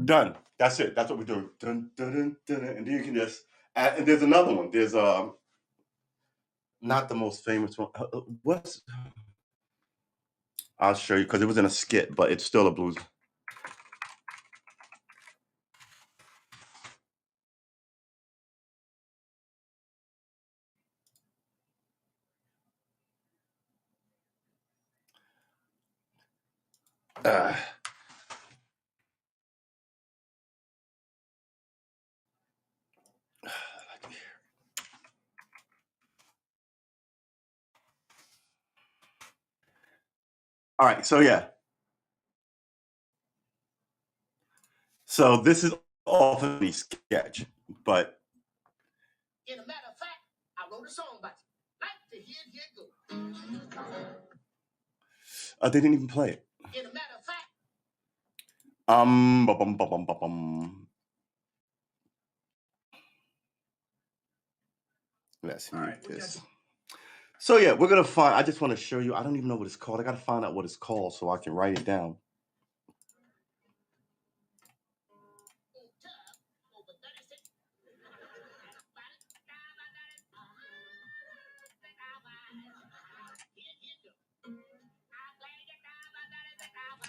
Done. That's it. That's what we're doing. Dun, dun, dun, dun, and then you can just. And there's another one. There's not the most famous one. What's? I'll show you because it was in a skit, but it's still a blues. All right, so yeah. So this is off of the sketch, but in a matter of fact, I wrote a song about you. Like to hear it go. they didn't even play it. In a matter of fact. Let's mute this. So yeah, we're gonna find. I just want to show you. I don't even know what it's called. I gotta find out what it's called so I can write it down.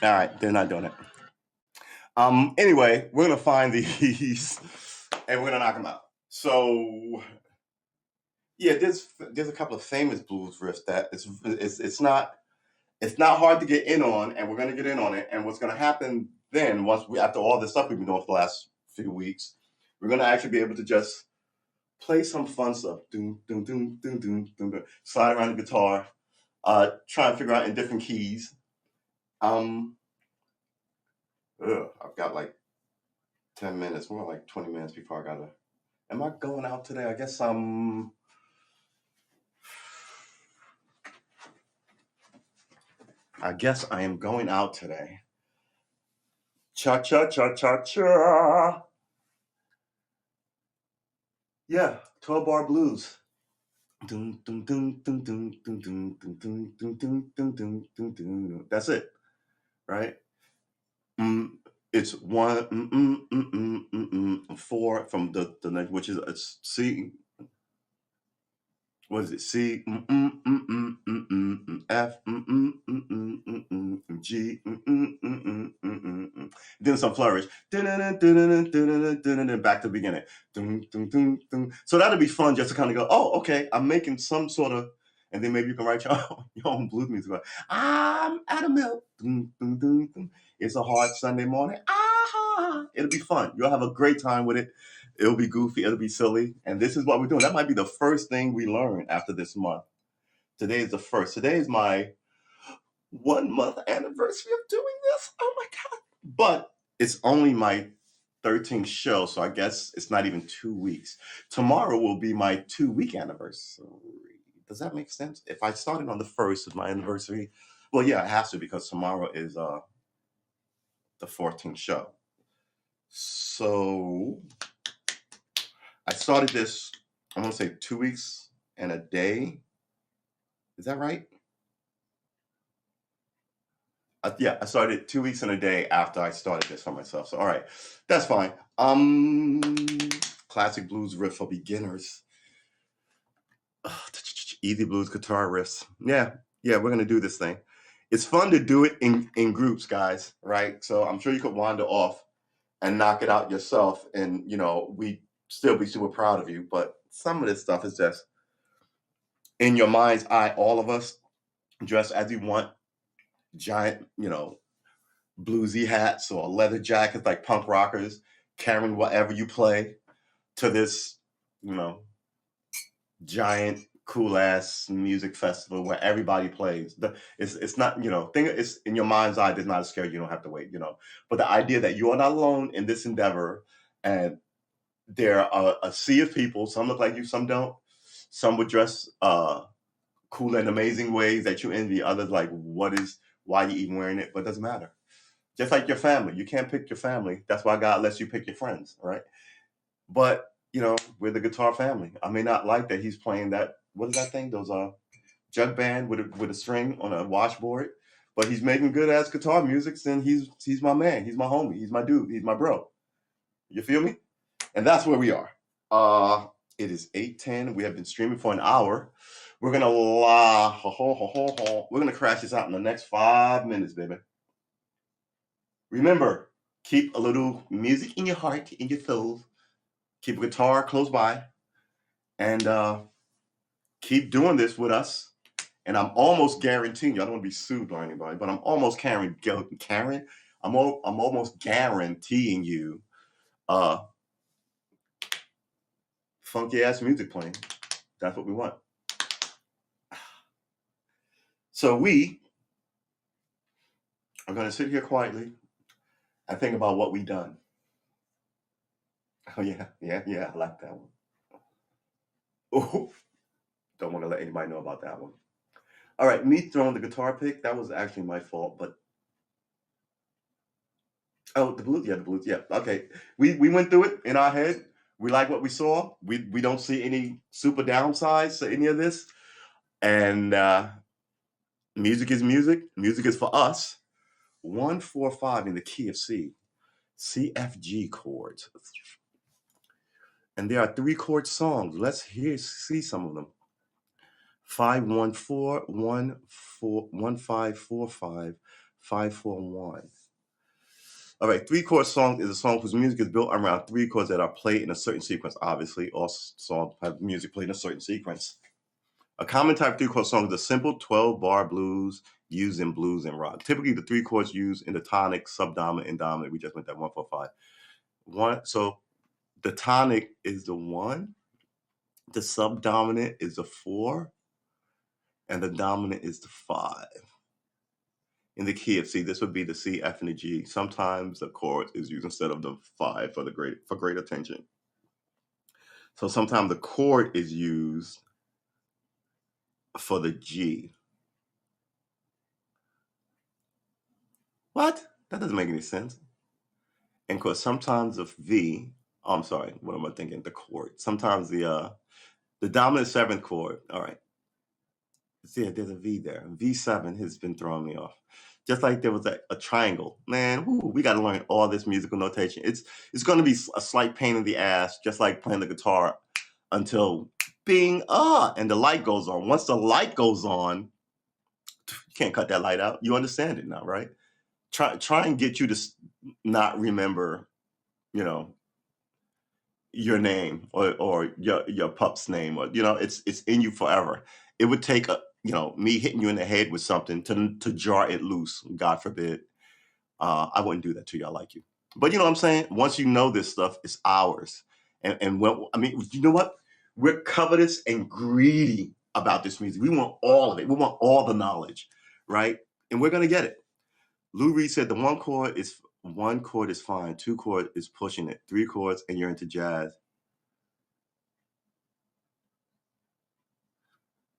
All right, they're not doing it. Anyway, we're gonna find these and we're gonna knock them out. So yeah, there's a couple of famous blues riffs that it's not hard to get in on, and we're gonna get in on it. And what's gonna happen then, after all this stuff we've been doing for the last few weeks, we're gonna actually be able to just play some fun stuff. Doom, doom, doom, doom, doom, doom, doom. Slide around the guitar, try and figure out in different keys. I've got like 10 minutes, more like 20 minutes before I gotta. Am I going out today? I guess I am going out today. Cha cha cha cha cha. Yeah, 12 bar blues. That's it, right? It's 1 4 from the next, which is a C. What is it? C F G then some flourish. Back to the beginning. So that'll be fun just to kind of go, oh, okay, I'm making some sort of, and then maybe you can write your own blues music. I'm out of milk. It's a hard Sunday morning. It'll be fun. You'll have a great time with it. It'll be goofy. It'll be silly. And this is what we're doing. That might be the first thing we learn after this month. Today is the first. Today is my 1 month anniversary of doing this. Oh my God. But it's only my 13th show. So I guess it's not even 2 weeks. Tomorrow will be my 2-week anniversary. Does that make sense? If I started on the 1st of my anniversary, well, yeah, it has to because tomorrow is the 14th show. So I started this, I'm going to say 2 weeks and a day. Is that right? Yeah, I started 2 weeks and a day after I started this for myself. So, all right, that's fine. Classic blues riff for beginners. Easy blues guitar riffs. Yeah, we're going to do this thing. It's fun to do it in groups, guys, right? So I'm sure you could wander off and knock it out yourself. And, we'd still be super proud of you. But some of this stuff is just in your mind's eye, all of us dress as you want, giant, bluesy hats or leather jackets like punk rockers, carrying whatever you play to this, you know, giant cool ass music festival where everybody plays. It's not, you know, thing it's in your mind's eye, there's not a scare, you don't have to wait, you know. But the idea that you are not alone in this endeavor, and there are a sea of people, some look like you, some don't. Some would dress cool and amazing ways that you envy. Others like, why are you even wearing it? But it doesn't matter. Just like your family. You can't pick your family. That's why God lets you pick your friends, right? But you know, we're the guitar family. I may not like that he's playing that. What is that thing? Those jug band with a string on a washboard. But he's making good ass guitar music, and he's my man. He's my homie. He's my dude. He's my bro. You feel me? And that's where we are. It is 8:10. We have been streaming for an hour. We're gonna we're gonna crash this out in the next 5 minutes, baby. Remember, keep a little music in your heart, in your soul. Keep a guitar close by, and keep doing this with us. And I'm almost guaranteeing you, I don't want to be sued by anybody, but I'm almost I'm almost guaranteeing you funky ass music playing. That's what we want. So we are going to sit here quietly and think about what we've done. Oh yeah, I like that one. Oh, don't want to let anybody know about that one. All right, me throwing the guitar pick, that was actually my fault, but the blues, yeah. Okay, we went through it in our head. We like what we saw. We don't see any super downsides to any of this. And music is music. Music is for us. 1-4-5 in the key of C. C, F, G chords. And there are 3-chord songs. Let's see some of them. 5-1-4, 1-4, 1-5-4-5, 5-4-1. All right, 3-chord song is a song whose music is built around 3 chords that are played in a certain sequence. Obviously, all songs have music played in a certain sequence. A common type 3-chord song is a simple 12-bar blues used in blues and rock. Typically, the 3 chords used in the tonic, subdominant, and dominant. We just went that 1-4-5. So the tonic is the 1, the subdominant is the 4, and the dominant is the 5. In the key of C, this would be the C, F, and the G. Sometimes the chord is used instead of the 5 for great attention. So sometimes the chord is used for the G. What? That doesn't make any sense. And of course, sometimes the V. Oh, I'm sorry. What am I thinking? The chord. Sometimes the dominant 7th chord. All right. See, there's a V there. V7 has been throwing me off. Just like there was a triangle. Man, we got to learn all this musical notation. It's going to be a slight pain in the ass, just like playing the guitar, until bing, and the light goes on. Once the light goes on, you can't cut that light out. You understand it now, right? Try and get you to not remember, you know, your name or your pup's name, or it's in you forever. It would take me hitting you in the head with something to jar it loose. God forbid. I wouldn't do that to you. I like you, but you know what I'm saying. Once you know this stuff, it's ours. And you know what? We're covetous and greedy about this music. We want all of it. We want all the knowledge, right? And we're gonna get it. Lou Reed said the one chord is fine, 2 chord is pushing it, 3 chords and you're into jazz.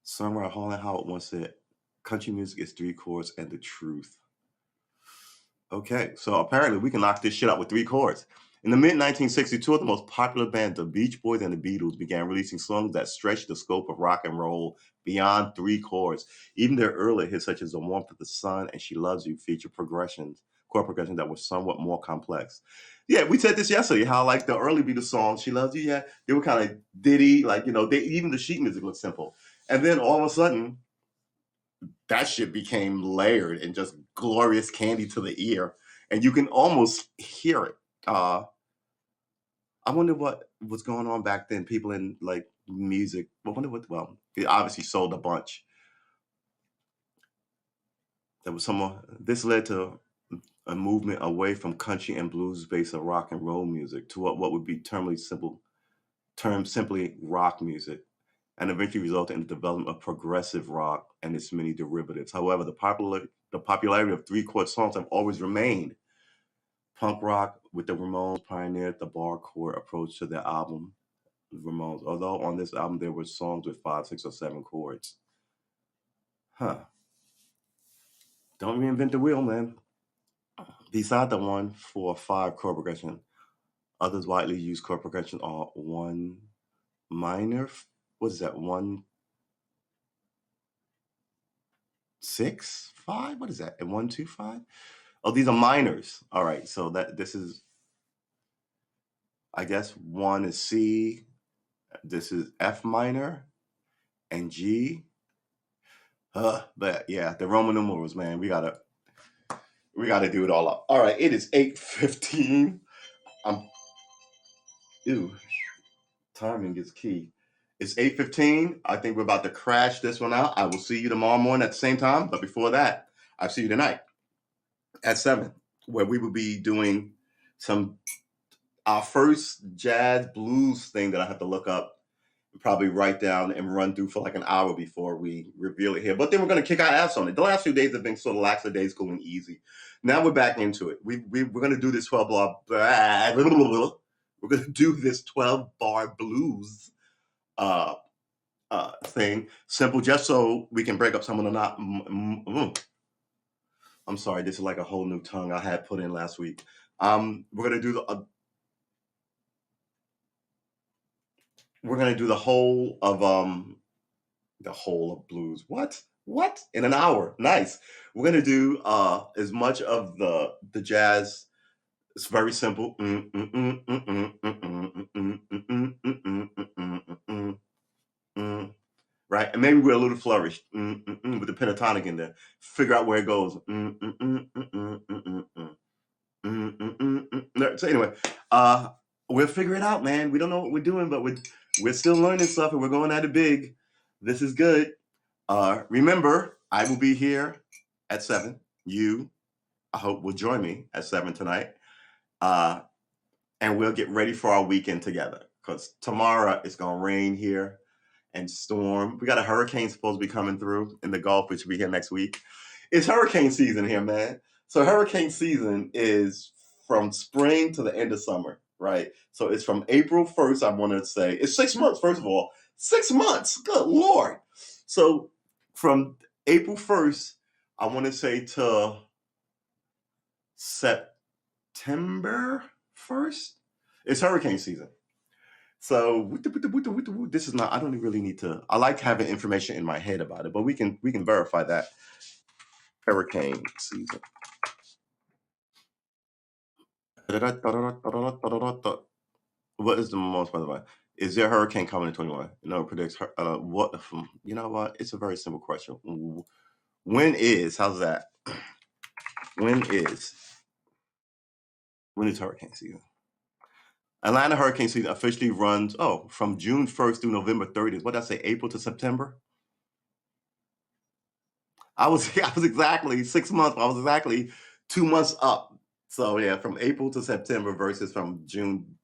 Songwriter Holland Howard once said, country music is 3 chords and the truth. Okay, so apparently we can knock this shit out with 3 chords. In the mid-1960s, 2 of the most popular bands, the Beach Boys and the Beatles, began releasing songs that stretched the scope of rock and roll beyond 3 chords. Even their earlier hits, such as The Warmth of the Sun and She Loves You, feature chord progressions that were somewhat more complex. Yeah, we said this yesterday, how like the early Beatles songs, She Loves You, yeah, they were kind of ditty, like, even the sheet music looked simple. And then all of a sudden, that shit became layered and just glorious candy to the ear. And you can almost hear it. I wonder what was going on back then. People in like music. It obviously sold a bunch. There was this led to a movement away from country and blues based on rock and roll music to what would be terminally simple termed simply rock music, and eventually resulted in the development of progressive rock and its many derivatives. However, the popularity of three-chord songs have always remained. Punk rock with the Ramones pioneered the bar chord approach to their album, Ramones, although on this album there were songs with 5, 6, or 7 chords. Huh. Don't reinvent the wheel, man. Beside the 1, 4, 5 chord progression, others widely used chord progression are 1 minor. What is that? 1, 6, 5? What is that? And 1, 2, 5? Oh, these are minors. All right. So this is, I guess 1 is C. This is F minor and G. But yeah, the Roman numerals, man. We gotta do it all up. All right. It is 8:15. Timing is key. It's 8:15. I think we're about to crash this one out. I will see you tomorrow morning at the same time. But before that, I'll see you tonight at 7, where we will be doing our first jazz blues thing that I have to look up and probably write down and run through for like an hour before we reveal it here. But then we're going to kick our ass on it. The last few days have been sort of lackadaisical and easy. Now we're back into it. We're going to do this 12-bar. We're going to do this 12-bar blues thing, simple, just so we can break up some of the not. I'm sorry, this is like a whole new tongue I had put in last week. We're gonna do the whole of blues. What? In an hour? Nice. We're gonna do as much of the jazz. It's very simple. Right? And maybe we're a little flourished with the pentatonic in there. Figure out where it goes. So anyway, we'll figure it out, man. We don't know what we're doing, but we're still learning stuff and we're going at it big. This is good. Remember, I will be here at 7. You, I hope, will join me at 7 tonight. And we'll get ready for our weekend together, because tomorrow it's going to rain here and storm. We got a hurricane supposed to be coming through in the Gulf, which will be here next week. It's hurricane season here, man. So hurricane season is from spring to the end of summer, right? So it's from April 1st, I want to say. It's 6 months, first of all. 6 months. Good Lord. So from April 1st, I want to say to September 1st, it's hurricane season. So this is not, I don't really need to, I like having information in my head about it, but we can verify that. Hurricane season. What is the most, by the way? Is there a hurricane coming in 21? No, predicts what? You know what? It's a very simple question. How's that? When is hurricane season? Atlanta hurricane season officially runs, from June 1st through November 30th. What did I say, April to September? I was exactly 6 months. I was exactly 2 months up. So yeah, from April to September versus from June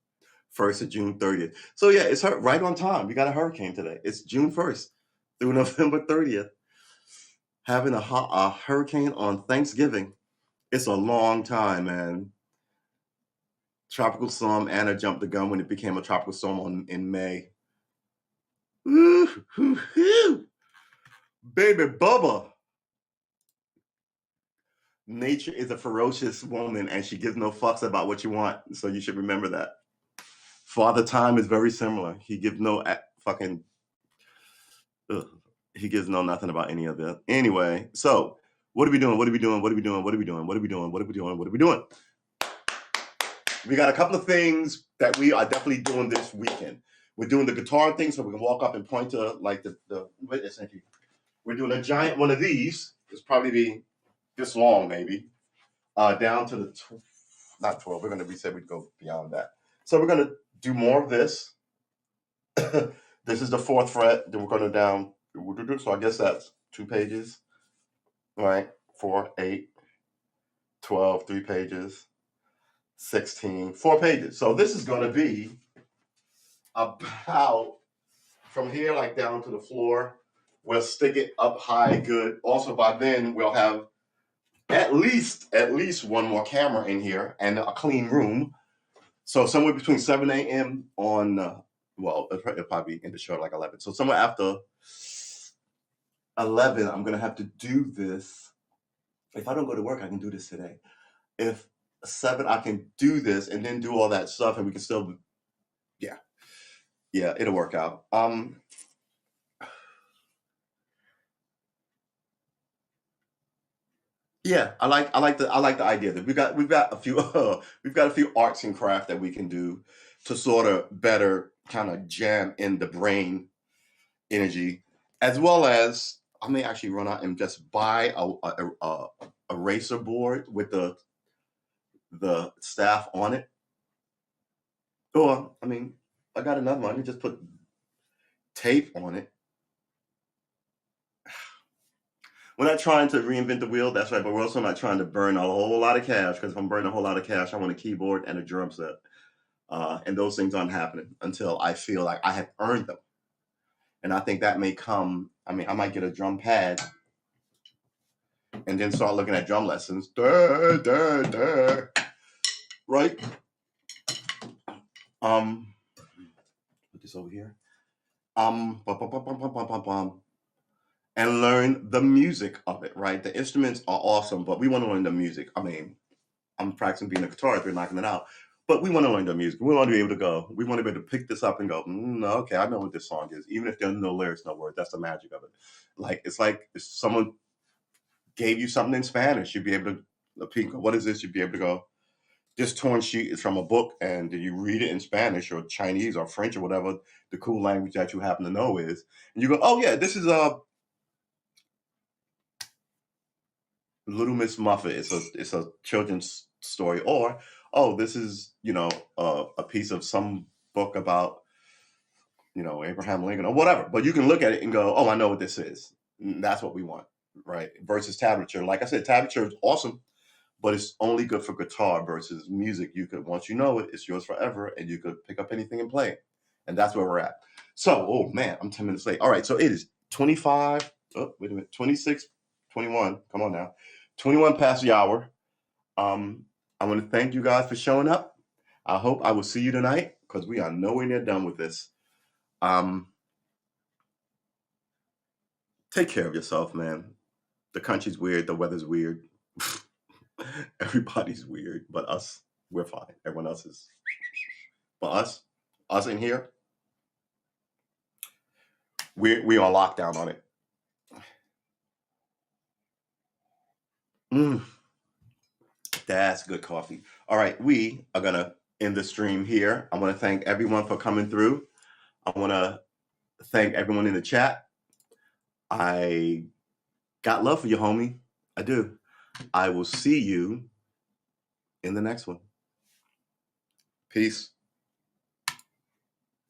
1st to June 30th. So yeah, it's right on time. We got a hurricane today. It's June 1st through November 30th. Having a hurricane on Thanksgiving. It's a long time, man. Tropical storm Anna jumped the gun when it became a tropical storm in May. Baby Bubba. Nature is a ferocious woman and she gives no fucks about what you want. So you should remember that. Father Time is very similar. He gives no he gives no nothing about any of that. Anyway, so what are we doing? We got a couple of things that we are definitely doing this weekend. We're doing the guitar thing, so we can walk up and point to like the witness. Thank you. We're doing a giant one of these. It's probably be this long, maybe. Down to the not 12. We said we'd go beyond that. So we're gonna do more of this. This is the 4th fret. Then we're going down. So I guess that's 2 pages. All right. 4, 8, 12, 3 pages. 16, 4 pages. So this is going to be about from here like down to the floor. We'll stick it up high good. Also by then we'll have at least one more camera in here and a clean room. So somewhere between 7 a.m. on well, it'll probably be in the show like 11. So somewhere after 11, I'm gonna have to do this. If I don't go to work, I can do this today. If 7, I can do this and then do all that stuff, and we can still, yeah, it'll work out. Yeah, I like the idea that we've got a few we've got a few arts and craft that we can do to sort of better kind of jam in the brain energy, as well as I may actually run out and just buy a eraser board with the staff on it. Or I mean, I got another one. I can just put tape on it. We're not trying to reinvent the wheel, that's right, but we're also not trying to burn a whole lot of cash, because if I'm burning a whole lot of cash, I want a keyboard and a drum set. And those things aren't happening until I feel like I have earned them. And I think that may come, I mean, I might get a drum pad and then start looking at drum lessons. Duh, duh, duh. Right? Put this over here. Bum, bum, bum, bum, bum, bum, bum. And learn the music of it, right? The instruments are awesome, but we want to learn the music. I mean, I'm practicing being a guitarist, we're knocking it out. But we want to learn the music. We want to be able to go. We want to be able to pick this up and go, okay, I know what this song is. Even if there's no lyrics, no words, that's the magic of it. Like if someone gave you something in Spanish, you'd be able to, what is this? You'd be able to go, this torn sheet is from a book, and you read it in Spanish or Chinese or French or whatever the cool language that you happen to know is. And you go, oh yeah, this is Little Miss Muffet. It's a children's story. Or, oh, this is, a piece of some book about, Abraham Lincoln or whatever. But you can look at it and go, oh, I know what this is. That's what we want, right? Versus tablature. Like I said, tablature is awesome, but it's only good for guitar. Versus music, you could, once you know it, it's yours forever, and you could pick up anything and play it. And that's where we're at. So, oh man, I'm 10 minutes late. All right, so it is 25. Oh, wait a minute, 26, 21. Come on now, 21 past the hour. I want to thank you guys for showing up. I hope I will see you tonight, because we are nowhere near done with this. Take care of yourself, man. The country's weird. The weather's weird. Everybody's weird, but us, we're fine. Everyone else is. But us in here, we on lockdown on it. That's good coffee. All right, we are gonna end the stream here. I want to thank everyone for coming through. I want to thank everyone in the chat. I got love for you, homie. I do. I will see you in the next one. Peace.